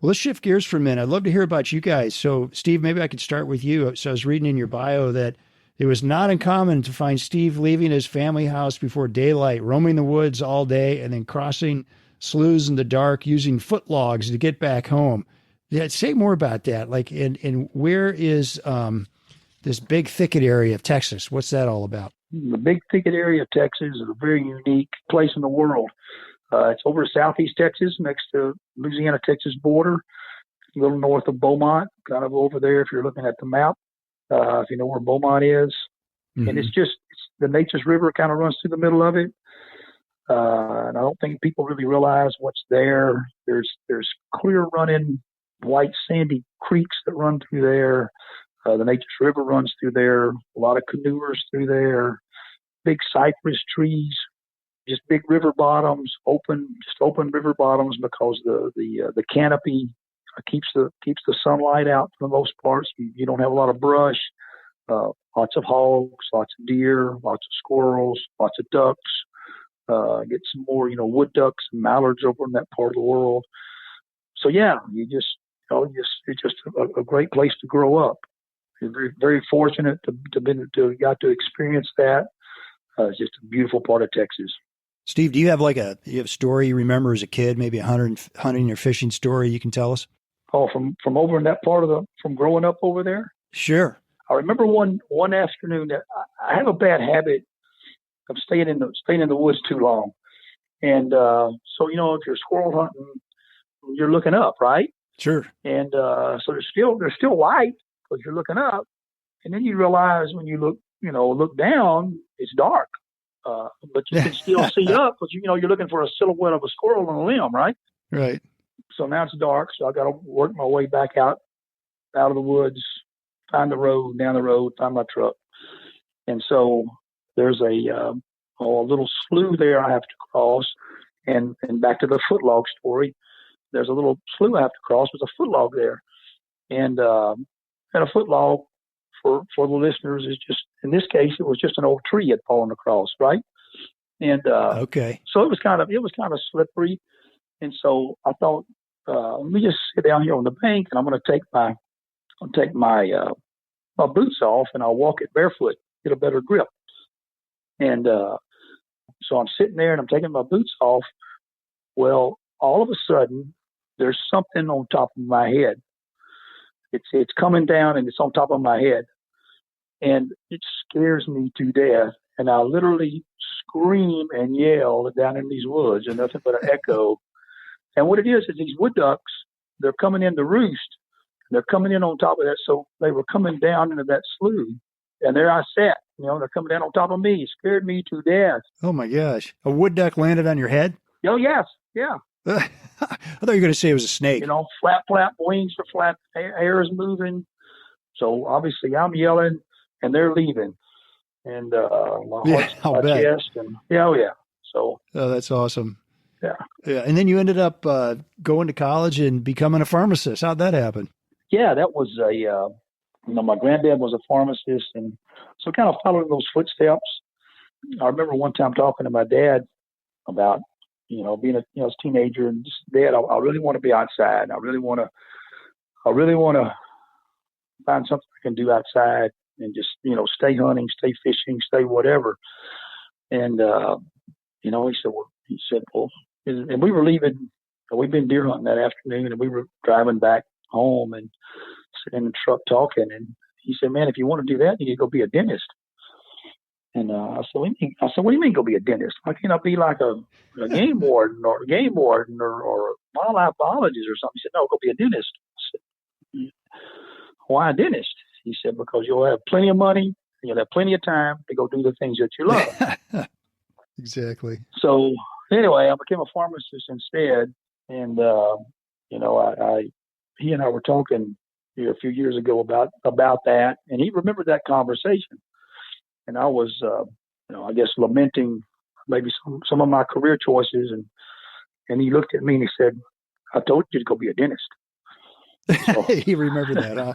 Well, let's shift gears for a minute. I'd love to hear about you guys. So, Steve, maybe I could start with you. So I was reading in your bio that it was not uncommon to find Steve leaving his family house before daylight, roaming the woods all day, and then crossing sloughs in the dark using foot logs to get back home. Yeah, say more about that. Like, and where is this big Thicket area of Texas? What's that all about? The big Thicket area of Texas is a very unique place in the world. It's over southeast Texas, next to Louisiana-Texas border, a little north of Beaumont, kind of over there if you're looking at the map, if you know where Beaumont is. Mm-hmm. And it's the Nature's River kind of runs through the middle of it. And I don't think people really realize what's there. There's clear running white sandy creeks that run through there. The Nature's River runs through there. A lot of canoers through there. Big cypress trees, just big river bottoms, open river bottoms because the canopy keeps the sunlight out for the most part. So you don't have a lot of brush. Lots of hogs, lots of deer, lots of squirrels, lots of ducks. Get some more, wood ducks and mallards over in that part of the world. So yeah, it's just a great place to grow up. You're very, very fortunate to got to experience that. It's just a beautiful part of Texas. Steve, do you have a story you remember as a kid, maybe a hunting or fishing story you can tell us? Oh, from over in that part from growing up over there? Sure. I remember one afternoon that I have a bad habit of staying in the woods too long. And so, if you're squirrel hunting, you're looking up, right? Sure. And so they're still white because you're looking up, and then you realize when you look down, it's dark, but you can still see up because you're looking for a silhouette of a squirrel on a limb, right? Right. So now it's dark, so I got to work my way back out of the woods, find the road, down the road, find my truck, and so there's a little slough there I have to cross, and back to the footlog story. There's a little slough I have to cross. There's a footlog there, and a footlog for the listeners is just, in this case, it was just an old tree had fallen across, right? And okay. So it was kind of slippery, and so I thought, let me just sit down here on the bank, and I'm going to take my boots off, and I'll walk it barefoot, get a better grip. And so I'm sitting there, and I'm taking my boots off. Well, all of a sudden, there's something on top of my head. It's coming down, and it's on top of my head, and it scares me to death. And I literally scream and yell down in these woods, and nothing but an echo. And what it is these wood ducks, they're coming in to roost. They're coming in on top of that. So they were coming down into that slough, and there I sat. They're coming down on top of me. It scared me to death. Oh my gosh! A wood duck landed on your head? Oh yes, yeah. I thought you were going to say it was a snake. Flap, wings are flap, hair is moving. So obviously I'm yelling, and they're leaving. And my heart's in my chest. And yeah. So. Oh, that's awesome. Yeah. Yeah. And then you ended up going to college and becoming a pharmacist. How'd that happen? Yeah, that was my granddad was a pharmacist, and so kind of following those footsteps. I remember one time talking to my dad about, being a teenager, and just, Dad, I really want to be outside. I really want to find something I can do outside and just, stay hunting, stay fishing, stay whatever. And, he said, well, and we were leaving, we'd been deer hunting that afternoon, and we were driving back home and sitting in the truck talking. And he said, man, if you want to do that, you need to go be a dentist. And I said, what do you mean go be a dentist? Why can't I be like a game warden or a wildlife biologist or something? He said, no, go be a dentist. I said, why a dentist? He said, because you'll have plenty of money and you'll have plenty of time to go do the things that you love. Exactly. So anyway, I became a pharmacist instead. And, he and I were talking a few years ago about that. And he remembered that conversation. And I was, I guess, lamenting maybe some of my career choices. And he looked at me and he said, I told you to go be a dentist. So, he remembered that, huh?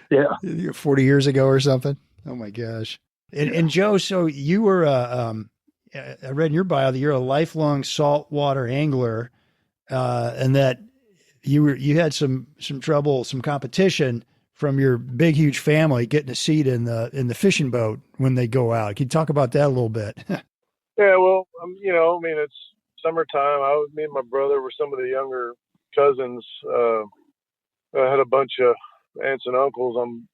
Yeah. 40 years ago or something. Oh, my gosh. And Joe, so you were, I read in your bio that you're a lifelong saltwater angler, and that you had some trouble, some competition from your big, huge family getting a seat in the fishing boat when they go out. Can you talk about that a little bit? Yeah, well, it's summertime. Me and my brother were some of the younger cousins. I had a bunch of aunts and uncles on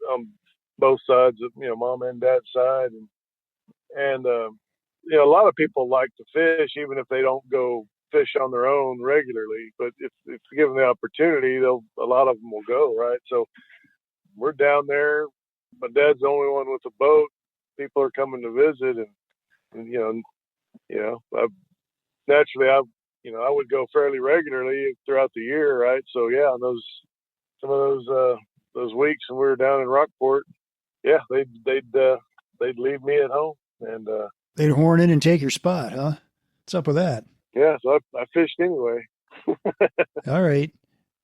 both sides of, mom and dad's side. And a lot of people like to fish, even if they don't go fish on their own regularly. But if given the opportunity, a lot of them will go, right? So we're down there. My dad's the only one with a boat. People are coming to visit, and I would go fairly regularly throughout the year, right? So yeah, some of those weeks when we were down in Rockport, yeah, they'd leave me at home, and they'd horn in and take your spot, huh? What's up with that? Yeah, so I fished anyway. All right.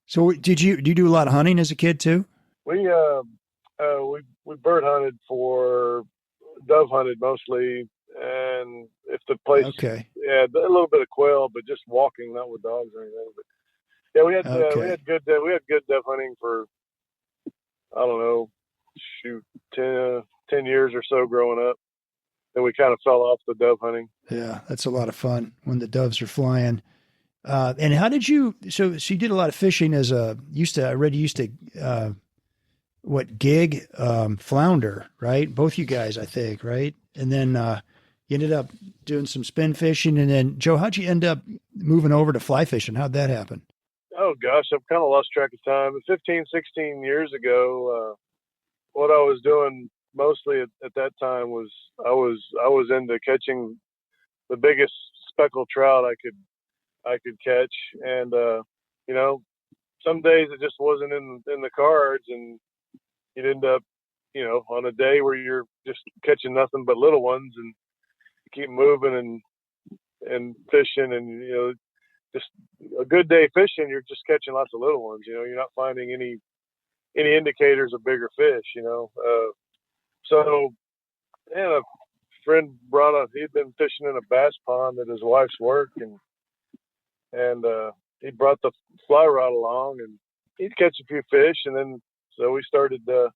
So do you do a lot of hunting as a kid too? We bird hunted dove hunted mostly, and if the place, yeah, a little bit of quail, but just walking, not with dogs or anything. But yeah, we had good dove hunting for, I don't know, 10 years or so growing up. Then we kind of fell off the dove hunting. Yeah, that's a lot of fun when the doves are flying. And how did you? So you did a lot of fishing as I read you used to. Gig flounder, right? Both you guys, I think, right? And then you ended up doing some spin fishing. And then, Joe, how'd you end up moving over to fly fishing? How'd that happen? oh gosh, I've kind of lost track of time. 15, 16 years ago, what I was doing mostly at that time was I was into catching the biggest speckled trout I could catch, and you know, some days it just wasn't in the cards, and you'd end up, you know, on a day where you're just catching nothing but little ones, and you keep moving and fishing, and you know, just a good day fishing, you're just catching lots of little ones. You know, you're not finding any indicators of bigger fish. You know, so and a friend he'd been fishing in a bass pond at his wife's work, and he brought the fly rod along, and he'd catch a few fish, and then so we started, you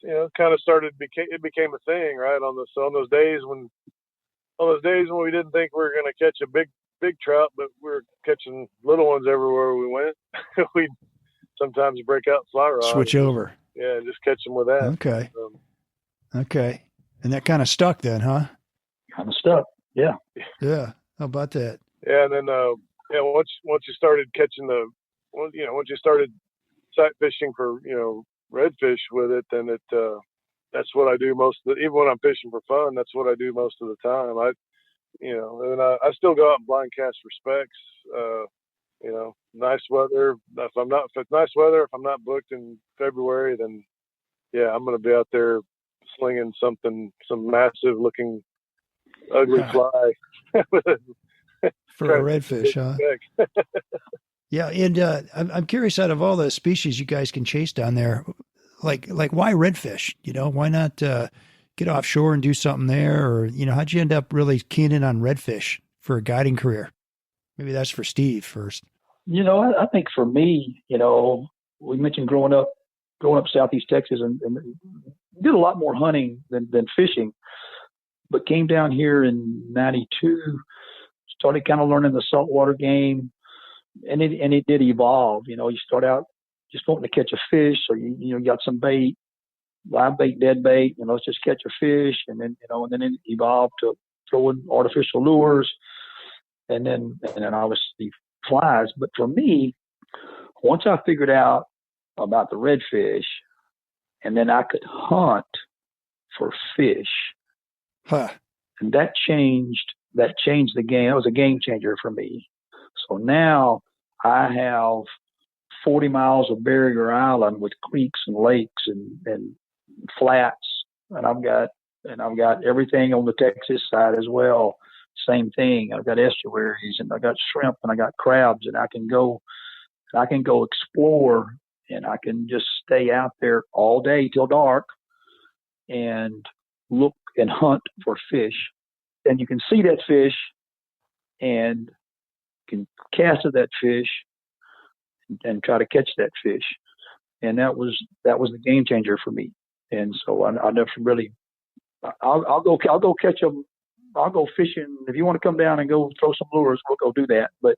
know, it became a thing, right? On those days when we didn't think we were going to catch a big trout, but we were catching little ones everywhere we went. We'd sometimes break out fly rod, switch over. Just catch them with that. Okay. Okay. And that kind of stuck then, huh? Kind of stuck. Yeah. Yeah. How about that? Yeah. And then, once you started once you started sight fishing for, you know, redfish with it, then that's what I do even when I'm fishing for fun, that's what I do most of the time. I still go out and blind cast for specks, you know, nice weather. If it's nice weather, if I'm not booked in February, then yeah, I'm going to be out there slinging some massive looking ugly fly for a redfish, huh? Yeah. And I'm curious, out of all the species you guys can chase down there, like why redfish? You know, why not get offshore and do something there? Or, you know, how'd you end up really keying in on redfish for a guiding career? Maybe that's for Steve first. You know, I think for me, you know, we mentioned growing up Southeast Texas and did a lot more hunting than fishing, but came down here in 92, started kind of learning the saltwater game, and it did evolve. You know, you start out just wanting to catch a fish, or you got some bait, live bait, dead bait, you know, let's just catch a fish, and then it evolved to throwing artificial lures, and then obviously flies. But for me, once I figured out about the redfish, and then I could hunt for fish, and that changed the game. That was a game changer for me. So now I have 40 miles of barrier island with creeks and lakes and flats, and I've got everything on the Texas side as well. Same thing. I've got estuaries, and I got shrimp, and I got crabs, and I can go explore, and I can just stay out there all day till dark and look and hunt for fish. And you can see that fish and can cast at that fish and try to catch that fish. And that was the game changer for me. And so I never really, I'll go catch them. I'll go fishing. If you want to come down and go throw some lures, we'll go do that. But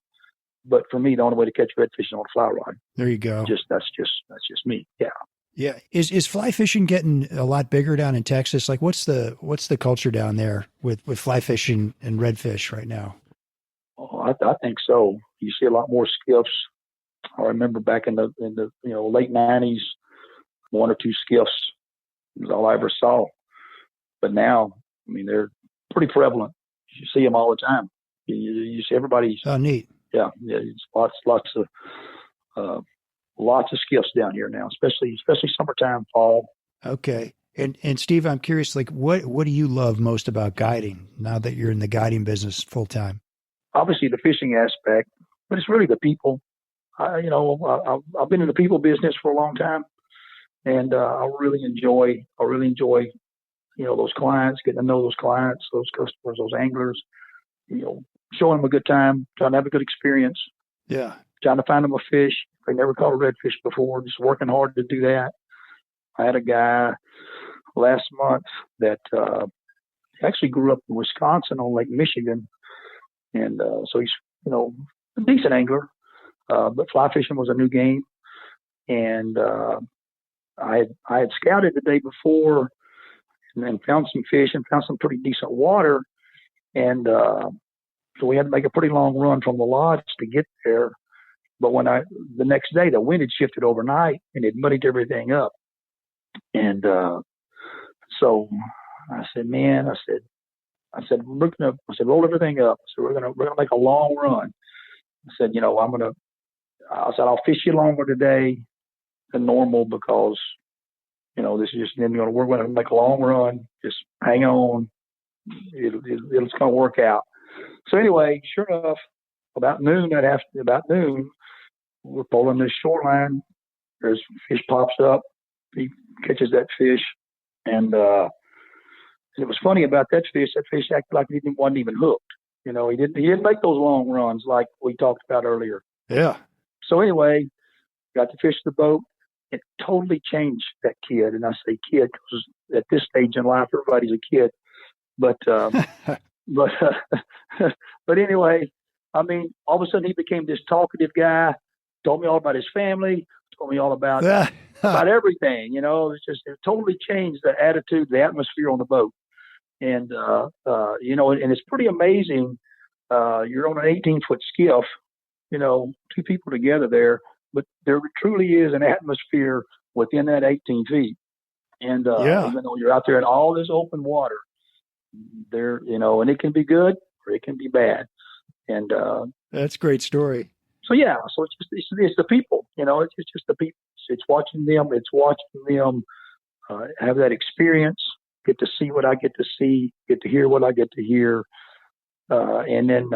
for me, the only way to catch redfish is on a fly rod. There you go. That's just me. Yeah. Yeah. Is fly fishing getting a lot bigger down in Texas? Like what's the culture down there with fly fishing and redfish right now? Oh, I think so. You see a lot more skiffs. I remember back in the late 90s, one or two skiffs was all I ever saw. But now, I mean, they're pretty prevalent. You see them all the time. You see everybody's. Oh, neat. Yeah. It's lots of skiffs down here now, especially summertime, fall. Okay. And Steve, I'm curious, like what do you love most about guiding now that you're in the guiding business full time? Obviously the fishing aspect, but it's really the people. I've been in the people business for a long time, and I really enjoy, those clients, getting to know those clients, those customers, those anglers, showing them a good time, trying to have a good experience. Yeah. Trying to find them a fish. They never caught a redfish before, just working hard to do that. I had a guy last month that actually grew up in Wisconsin on Lake Michigan. And so he's, a decent angler. But fly fishing was a new game. And I had scouted the day before and then found some fish and found some pretty decent water. And so we had to make a pretty long run from the lodge to get there. But the next day, the wind had shifted overnight and it muddied everything up. And so I said, man, I said, roll everything up. So we're gonna make a long run. I said, I'll fish you longer today than normal because, this is just, we're going to make a long run. Just hang on. It's going to work out. So anyway, sure enough, about noon, we're pulling this shoreline. There's fish pops up. He catches that fish. And it was funny about that fish. That fish acted like he wasn't even hooked. He didn't make those long runs like we talked about earlier. Yeah. So anyway, got to fish the boat. It totally changed that kid. And I say kid because at this stage in life, everybody's a kid. But but anyway, I mean, all of a sudden he became this talkative guy. Told me all about his family. Told me all about everything. It totally changed the attitude, the atmosphere on the boat. And and it's pretty amazing. You're on an 18-foot skiff. 2 people together there, but there truly is an atmosphere within that 18 feet. And even though you're out there in all this open water, there, and it can be good or it can be bad. And that's a great story. So it's the people. It's just the people. It's watching them. Have that experience. Get to see what I get to see. Get to hear what I get to hear. And then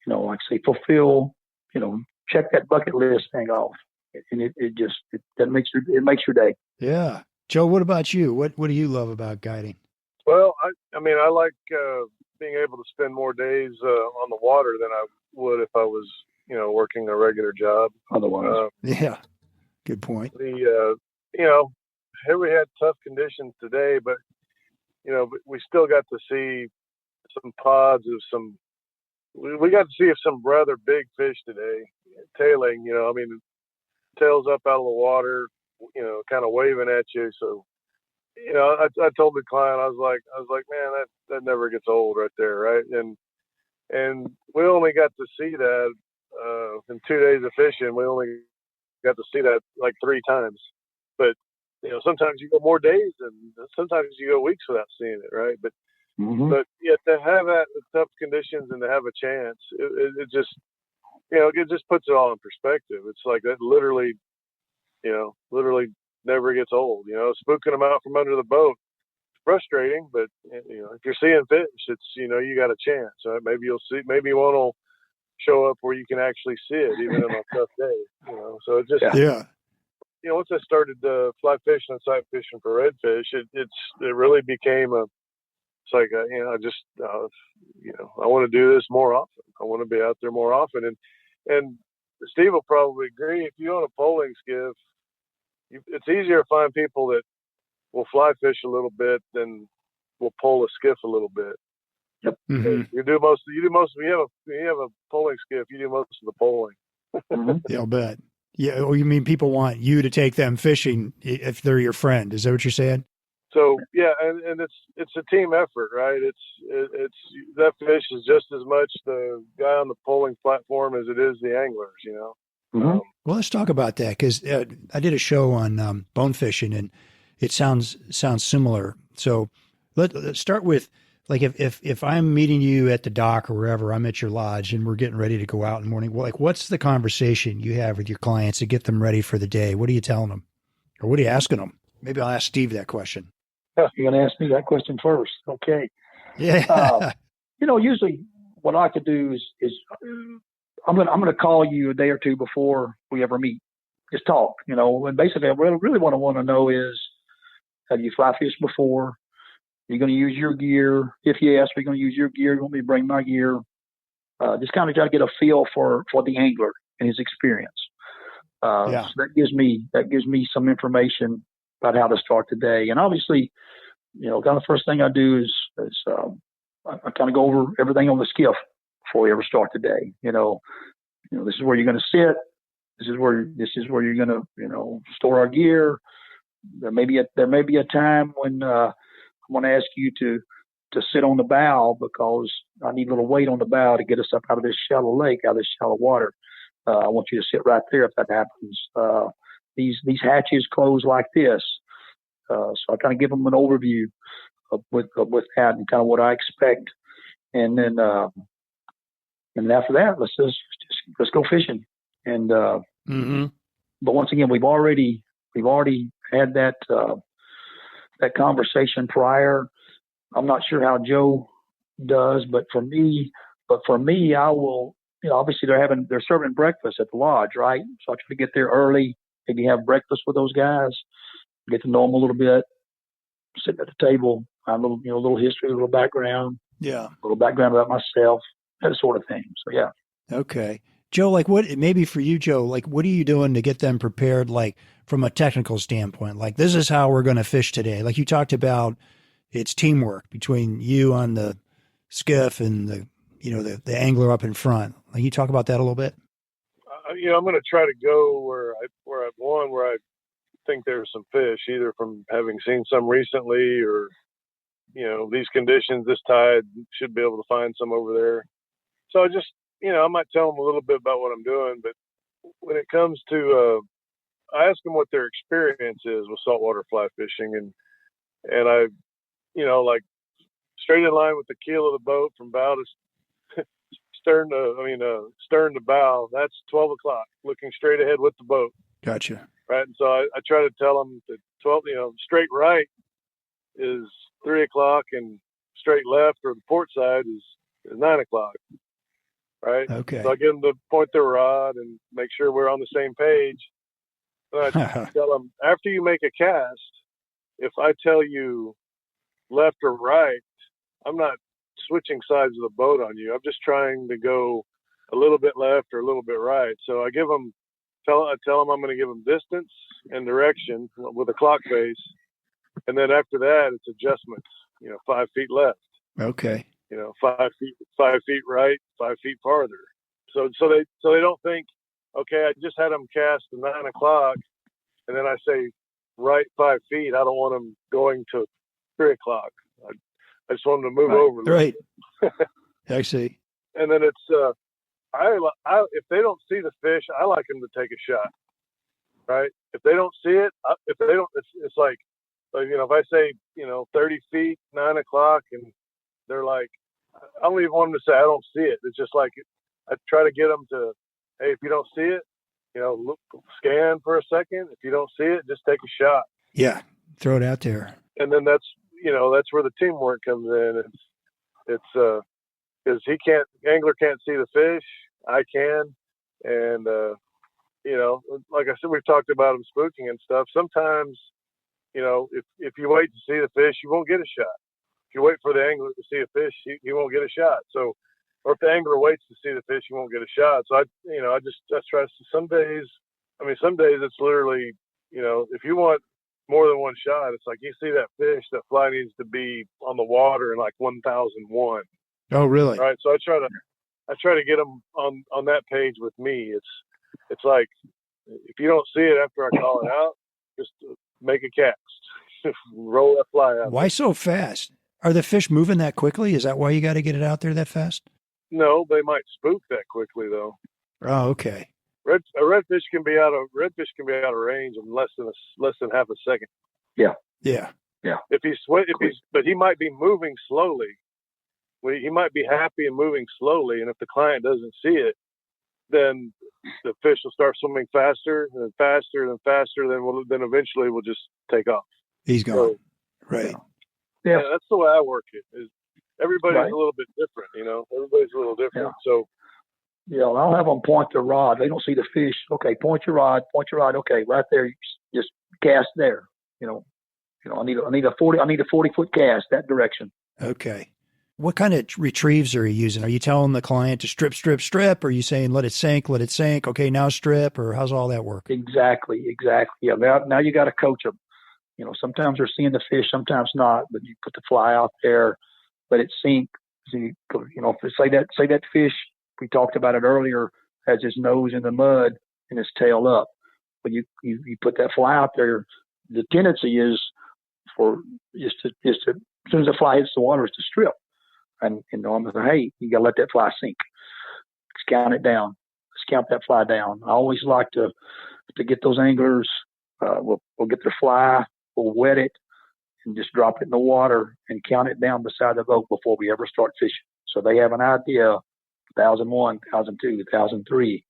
like I say, fulfill, check that bucket list thing off. And it makes your day. Yeah. Joe, what about you? What do you love about guiding? Well, I like being able to spend more days on the water than I would if I was, working a regular job. Otherwise. Yeah. Good point. Here we had tough conditions today, but, we still got to see some pods of some. We got to see some rather big fish today, tailing, tails up out of the water, kind of waving at you. So, I told the client, I was like, man, that never gets old right there. Right. And we only got to see that, in 2 days of fishing. We only got to see that like 3 times, but, sometimes you go more days and sometimes you go weeks without seeing it. Right. But to have that with tough conditions and to have a chance, it just, it just puts it all in perspective. It's like that literally never gets old. Spooking them out from under the boat, it's frustrating, but if you're seeing fish, it's, you got a chance. Right? Maybe one will show up where you can actually see it, even on a tough day. So it just, once I started fly fishing and sight fishing for redfish, it really became it's like, I want to do this more often. I want to be out there more often. And Steve will probably agree. If you own a poling skiff, it's easier to find people that will fly fish a little bit than will pole a skiff a little bit. Yep. Mm-hmm. You have a poling skiff, you do most of the poling. Yeah, I'll bet. Yeah. Oh, you mean people want you to take them fishing if they're your friend? Is that what you're saying? So yeah, and it's a team effort, right? It's that fish is just as much the guy on the poling platform as it is the anglers, Mm-hmm. Well, let's talk about that because I did a show on bone fishing, and it sounds similar. So let's start with, like, if I'm meeting you at the dock or wherever, I'm at your lodge and we're getting ready to go out in the morning. Well, like, what's the conversation you have with your clients to get them ready for the day? What are you telling them, or what are you asking them? Maybe I'll ask Steve that question. You're going to ask me that question first. Okay. Yeah. Usually what I like to do is I'm going to call you a day or two before we ever meet. Just talk, and basically I really want to know is, have you fly fished before? You're going to use your gear. If yes, we're going to use your gear. You want me to bring my gear? Just kind of try to get a feel for the angler and his experience. So that gives me some information about how to start the day. And obviously, kind of the first thing I do is I kind of go over everything on the skiff before we ever start the day. This is where you're going to sit. This is where you're going to, store our gear. There may be a time when I'm going to ask you to sit on the bow because I need a little weight on the bow to get us up out of this shallow lake, out of this shallow water. I want you to sit right there if that happens. These hatches close like this. So I kind of give them an overview with that and kind of what I expect. And then after that, let's go fishing. And but once again, we've already had that conversation prior. I'm not sure how Joe does, but for me, I will. Obviously they're serving breakfast at the lodge, right? So I try to get there early, maybe have breakfast with those guys, get to know them a little bit, sitting at the table, have a little history, a little background, a little background about myself, that sort of thing. So yeah. Okay. Joe, maybe for you, Joe, what are you doing to get them prepared, from a technical standpoint? This is how we're going to fish today. Like you talked about, it's teamwork between you on the skiff and the angler up in front. Can you talk about that a little bit? I'm going to try to go where I think there's some fish, either from having seen some recently or, these conditions, this tide should be able to find some over there. So I just, I might tell them a little bit about what I'm doing, but when it comes to, I ask them what their experience is with saltwater fly fishing, and I, straight in line with the keel of the boat from bow to stern to bow. That's 12 o'clock, looking straight ahead with the boat. Gotcha. Right, and so I try to tell them that 12, straight right is 3 o'clock, and straight left or the port side is 9 o'clock. Right. Okay. So I get them to point their rod and make sure we're on the same page. And I tell them, after you make a cast, if I tell you left or right, I'm not switching sides of the boat on you. I'm just trying to go a little bit left or a little bit right. So I tell them I'm going to give them distance and direction with a clock face. And then after that, it's adjustments, 5 feet left. Okay. 5 feet right, 5 feet farther. So they don't think, okay, I just had them cast at 9 o'clock, and then I say right 5 feet. I don't want them going to 3 o'clock. I just want them to move over. Right. I see. And then it's if they don't see the fish, I like them to take a shot. Right. If they don't see it, it's like, if I say 30 feet, 9 o'clock, and they're like, I don't even want them to say I don't see it. It's just like I try to get them to, hey, if you don't see it, look, scan for a second. If you don't see it, just take a shot. Yeah, throw it out there. And then that's where the teamwork comes in. It's because angler can't see the fish, I can, and like I said, we've talked about them spooking and stuff. Sometimes, if you wait to see the fish, you won't get a shot. If you wait for the angler to see a fish, he won't get a shot. So, or if the angler waits to see the fish, he won't get a shot. So I try to. Some days it's literally, if you want more than one shot, it's like you see that fish, that fly needs to be on the water in like 1001. Oh, really? Right. So I try to get them on that page with me. It's like, if you don't see it after I call it out, just make a cast, roll that fly out. Why so fast? Are the fish moving that quickly? Is that why you got to get it out there that fast? No, they might spook that quickly though. Oh, okay. Redfish can be out of range in less than half a second. Yeah. Yeah. Yeah. But he might be moving slowly. He might be happy and moving slowly, and if the client doesn't see it, then the fish will start swimming faster and faster and faster. Then eventually we'll just take off. He's gone. So, right. Yeah, that's the way I work it. Is everybody's a little bit different, Everybody's a little different. Yeah. So, I'll have them point their rod. They don't see the fish. Okay, point your rod. Okay, right there. You just cast there. I need a 40-foot cast that direction. Okay. What kind of retrieves are you using? Are you telling the client to strip, strip, strip? Or are you saying let it sink? Okay, now strip. Or how's all that work? Exactly. Yeah. Now you got to coach them. Sometimes they're seeing the fish, sometimes not. But you put the fly out there, let it sink. Say that fish, we talked about it earlier, has his nose in the mud and his tail up. When you put that fly out there, the tendency is to as soon as the fly hits the water is to strip. And I'm saying, hey, you got to let that fly sink. Let's count it down. count that fly down. I always like to get those anglers. We'll get their fly, we'll wet it, and just drop it in the water and count it down beside the boat before we ever start fishing. So they have an idea, 1,001, 1,002, 1,003,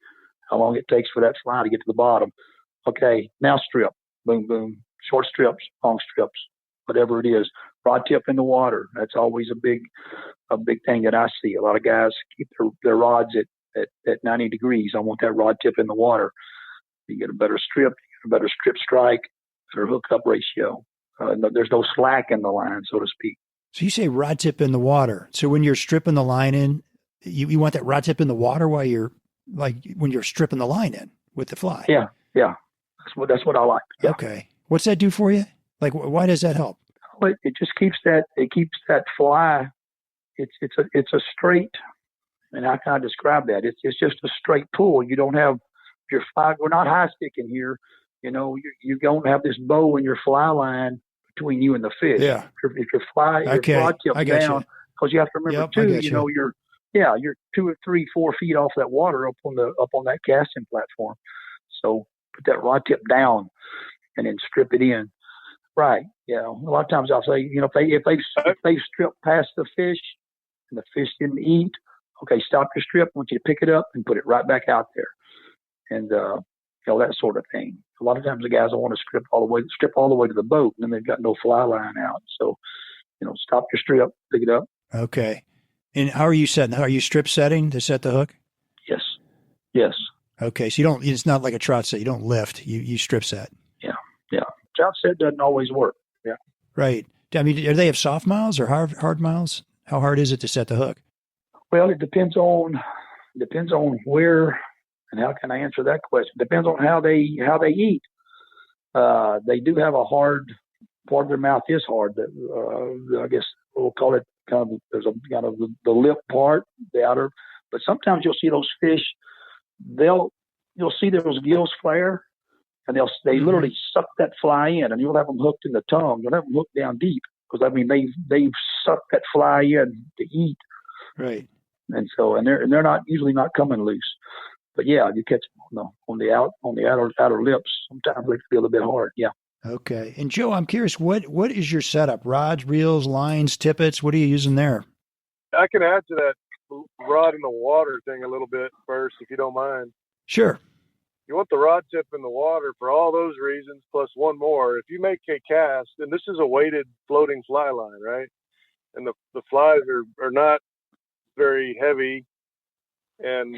how long it takes for that fly to get to the bottom. Okay, now strip, boom, boom, short strips, long strips, whatever it is. Rod tip in the water. That's always a big thing that I see. A lot of guys keep their rods at 90 degrees. I want that rod tip in the water. You get a better strip, you get a better strip strike, better hookup ratio. There's no slack in the line, so to speak. So you say rod tip in the water. So when you're stripping the line in, you want that rod tip in the water while you're when you're stripping the line in with the fly. Yeah. That's what I like. Yeah. Okay. What's that do for you? Like, why does that help? It just keeps that fly. It's a straight, and how can I describe that? It's just a straight pull. You don't have your fly. We're not high sticking here. You don't have this bow in your fly line between you and the fish. Yeah. If your fly tip down, because you have to remember you're 2 or 3, 4 feet off that water up on that casting platform. So put that rod tip down and then strip it in. Right. Yeah. A lot of times I'll say, if they strip past the fish and the fish didn't eat, okay, stop your strip. I want you to pick it up and put it right back out there. And, that sort of thing. A lot of times the guys don't want to strip all the way to the boat, and then they've got no fly line out. So, stop your strip, pick it up. Okay. And how are you setting? Are you strip setting to set the hook? Yes. Okay. So it's not like a trot set. You don't lift. You strip set. Yeah. Trot set doesn't always work. Yeah. Right. I mean, do they have soft miles or hard miles? How hard is it to set the hook? Well, it depends on where. And how can I answer that question? Depends on how they eat. They do have a hard part of their mouth is hard. I guess we'll call it there's a kind of the lip part, the outer. But sometimes you'll see those fish. You'll see those gills flare, and they literally suck that fly in, and you'll have them hooked in the tongue. You'll have them hooked down deep because they've sucked that fly in to eat. Right. And so they're not usually not coming loose. But yeah, you catch them on the outer lips. Sometimes they feel a bit hard. Yeah. Okay. And Joe, I'm curious, what is your setup? Rods, reels, lines, tippets? What are you using there? I can add to that rod in the water thing a little bit first, if you don't mind. Sure. You want the rod tip in the water for all those reasons, plus one more. If you make a cast, and this is a weighted floating fly line, right? And the flies are not very heavy, and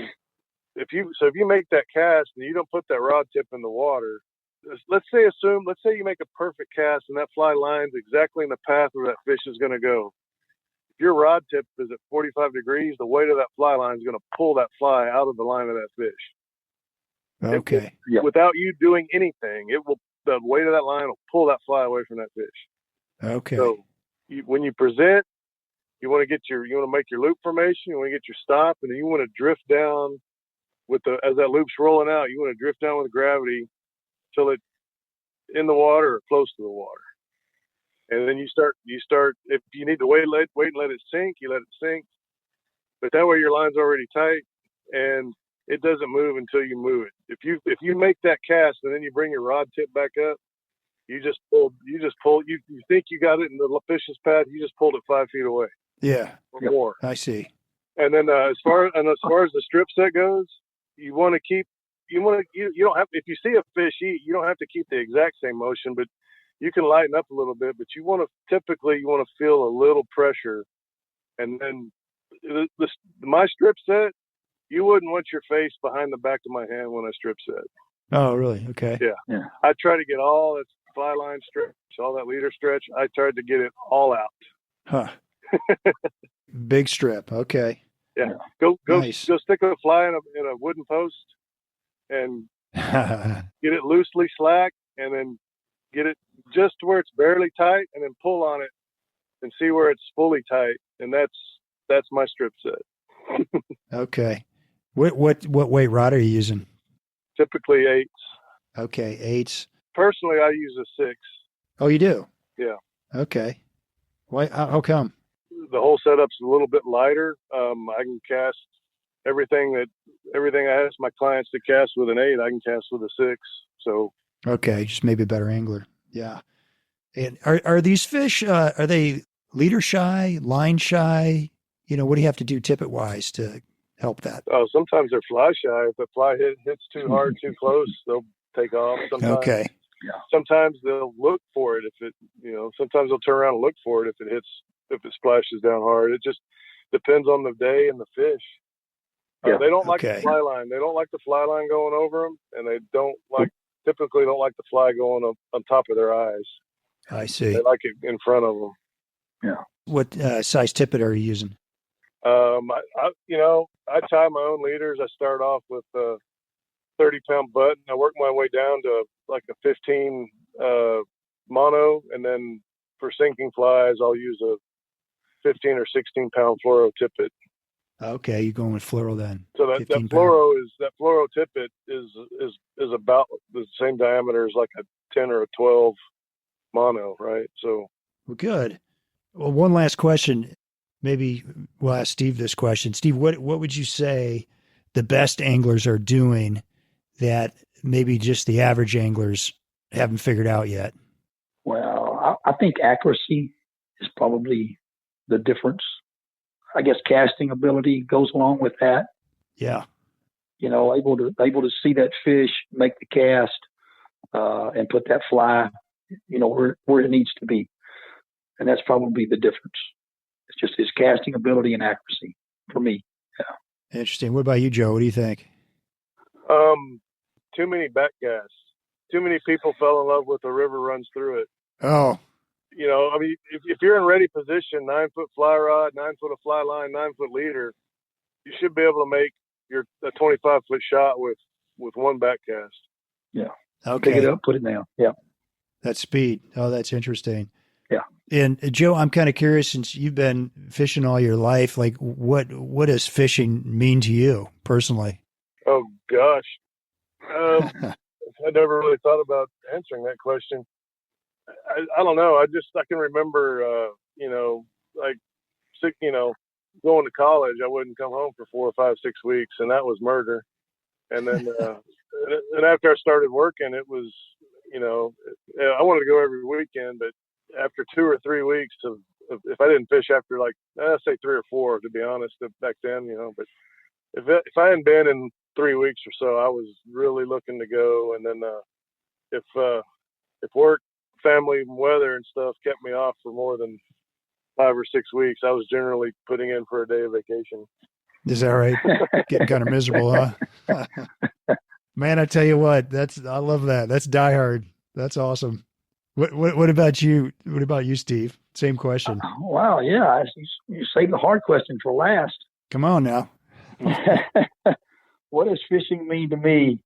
if you make that cast and you don't put that rod tip in the water, let's say you make a perfect cast and that fly line's exactly in the path where that fish is going to go. If your rod tip is at 45 degrees, the weight of that fly line is going to pull that fly out of the line of that fish. Okay. Without you doing anything, the weight of that line will pull that fly away from that fish. Okay. So when you present, you want to make your loop formation, you want to get your stop, and then you want to drift down as that loop's rolling out, you want to drift down with gravity till it's in the water or close to the water. And then you start, if you need to wait and let it sink, you let it sink. But that way your line's already tight and it doesn't move until you move it. If you make that cast and then you bring your rod tip back up, you think you got it in the fish's path, you just pulled it 5 feet away. Yeah. Or more. I see. And then as far as the strip set goes, you don't have, if you see a fish eat, you don't have to keep the exact same motion, but you can lighten up a little bit, but you want to feel a little pressure. And then my strip set, you wouldn't want your face behind the back of my hand when I strip set. Oh, really? Okay. Yeah. I try to get all that fly line stretch, all that leader stretch. I tried to get it all out. Huh. Big strip. Okay. Yeah. Go Nice. Go stick a fly in a wooden post and get it loosely slack, and then get it just to where it's barely tight, and then pull on it and see where it's fully tight. And that's my strip set. Okay. What weight rod are you using? Typically 8s. Okay, 8s. Personally, I use a 6. Oh, you do? Yeah. Okay. Why? How come? The whole setup's a little bit lighter. I can cast everything I ask my clients to cast with an 8, I can cast with a 6. So Okay, just maybe a better angler. Yeah. And are these fish, are they leader shy, line shy? What do you have to do tippet wise to help that? sometimes they're fly shy. If the fly hits too hard, too close, they'll take off. Okay. Sometimes they'll look for it sometimes they'll turn around and look for it if it splashes down hard. It just depends on the day and the fish. They don't like the fly line. They don't like the fly line going over them, and they typically don't like the fly going on top of their eyes. I see. They like it in front of them. Yeah. What size tippet are you using? I tie my own leaders. I start off with a 30-pound butt, and I work my way down to like a 15 mono, and then for sinking flies, I'll use a 15 or 16-pound fluoro tippet. Okay, you're going with fluoro then. So that fluoro tippet is about the same diameter as like a 10 or a 12 mono, right? So well, good. Well, one last question. Maybe we'll ask Steve this question. Steve, what would you say the best anglers are doing that maybe just the average anglers haven't figured out yet? Well, I think accuracy is probably the difference. I guess casting ability goes along with that. Yeah. Able to see that fish, make the cast, and put that fly, where it needs to be. And that's probably the difference. It's just his casting ability and accuracy for me. Yeah. Interesting. What about you, Joe? What do you think? Too many backcasts. Too many people fell in love with the river runs through it. Oh. If you're in ready position, 9-foot fly rod, 9-foot of fly line, 9-foot leader, you should be able to make a 25-foot shot with one backcast. Yeah. Okay. Pick it up, put it down. Yeah. That's speed. Oh, that's interesting. Yeah. And Joe, I'm kind of curious, since you've been fishing all your life, like what does fishing mean to you personally? Oh gosh. I never really thought about answering that question. I don't know. I can remember, going to college, I wouldn't come home for 4 or 5, 6 weeks, and that was murder. And then, and after I started working, it was, I wanted to go every weekend, but after 2 or 3 weeks if I didn't fish after say 3 or 4, to be honest, back then, but if I hadn't been in 3 weeks or so, I was really looking to go. And then, if work, family, weather and stuff kept me off for more than 5 or 6 weeks, I was generally putting in for a day of vacation. Is that right? Getting kind of miserable, huh? Man, I tell you what, I love that. That's diehard. That's awesome. What about you? What about you, Steve? Same question. Wow. Yeah. You saved the hard question for last. Come on now. What does fishing mean to me?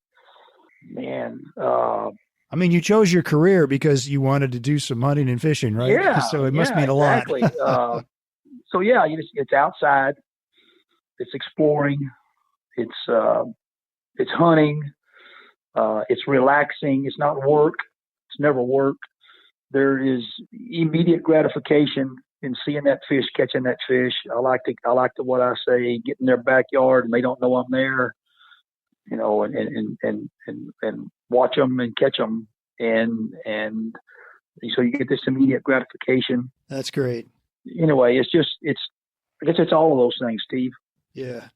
Man, I mean, you chose your career because you wanted to do some hunting and fishing, right? Yeah. So it must mean a lot. Exactly. It's outside, it's exploring, it's hunting, it's relaxing. It's not work. It's never work. There is immediate gratification in seeing that fish, catching that fish. I like what I say, get in their backyard and they don't know I'm there, and watch them and catch them. And so you get this immediate gratification. That's great. Anyway, I guess it's all of those things, Steve. Yeah.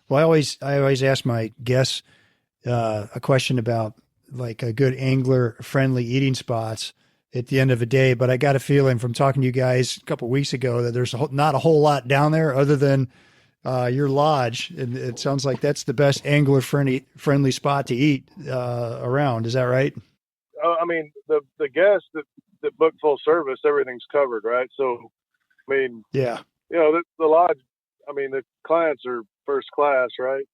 Well, I always ask my guests a question about like a good angler friendly eating spots at the end of the day. But I got a feeling from talking to you guys a couple of weeks ago that there's not a whole lot down there other than your lodge. And it sounds like that's the best angler friendly spot to eat around. Is that right? I mean, the guests that book full service, everything's covered, right? So, I mean, yeah, the lodge, I mean, the clients are first class, right?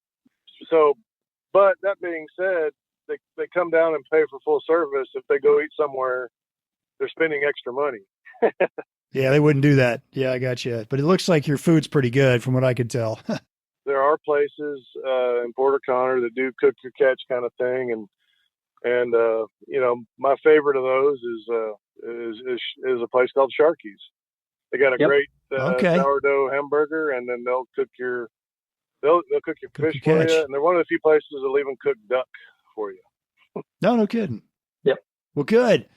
So, but that being said, they come down and pay for full service. If they go eat somewhere, they're spending extra money. Yeah, they wouldn't do that. Yeah, I got you. But it looks like your food's pretty good from what I could tell. There are places in Port O'Connor that do cook your catch kind of thing, and my favorite of those is a place called Sharky's. They got a great sourdough hamburger, and then they'll cook your they'll cook your Cook fish your for catch. you, and they're one of the few places that'll even cook duck for you. No kidding. Yep. Well, good.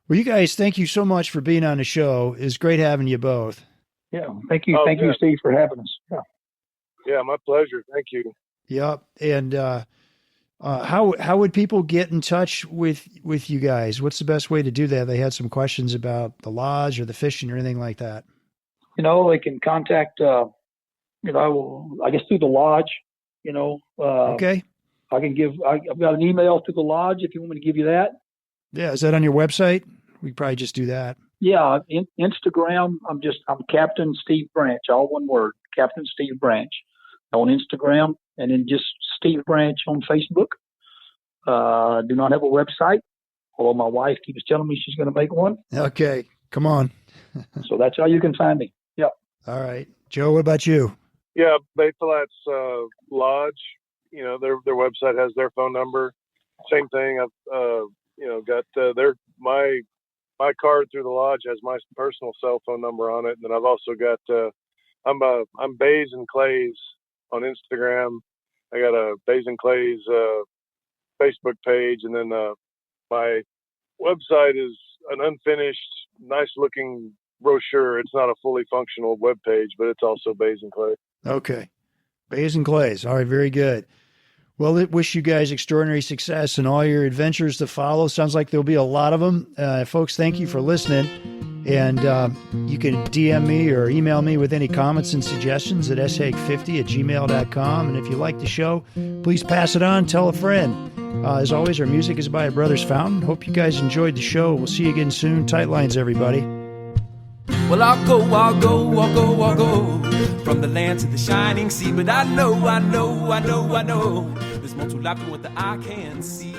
Well, you guys, thank you so much for being on the show. It's great having you both. Yeah. Thank you. Oh, Thank yeah. you, Steve, for having us. Yeah. Yeah, my pleasure. Thank you. Yep. And how would people get in touch with you guys? What's the best way to do that? They had some questions about the lodge or the fishing or anything like that. They can contact, I guess through the lodge, Okay. I've got an email to the lodge if you want me to give you that. Yeah. Is that on your website? We could probably just do that. Yeah. Instagram. I'm Captain Steve Branch, all one word, Captain Steve Branch on Instagram, and then just Steve Branch on Facebook. Do not have a website, although my wife keeps telling me she's going to make one. Okay. Come on. So that's how you can find me. Yep. All right. Joe, what about you? Yeah, Bay Flats Lodge. Their website has their phone number. Same thing. I've got my card through the lodge has my personal cell phone number on it, and then I've also got I'm Bays and Clays on Instagram. I got a Bays and Clays Facebook page, and then my website is an unfinished, nice looking brochure. It's not a fully functional web page, but it's also Bays and Clays. Okay. Bays and Clays. All right. Very good. Well, I wish you guys extraordinary success in all your adventures to follow. Sounds like there'll be a lot of them. Folks, thank you for listening. And you can DM me or email me with any comments and suggestions at shake50@gmail.com. And if you like the show, please pass it on. Tell a friend. As always, our music is by a Brothers Fountain. Hope you guys enjoyed the show. We'll see you again soon. Tight lines, everybody. Well, I'll go from the land to the shining sea. But I know there's more to life than what the eye can see.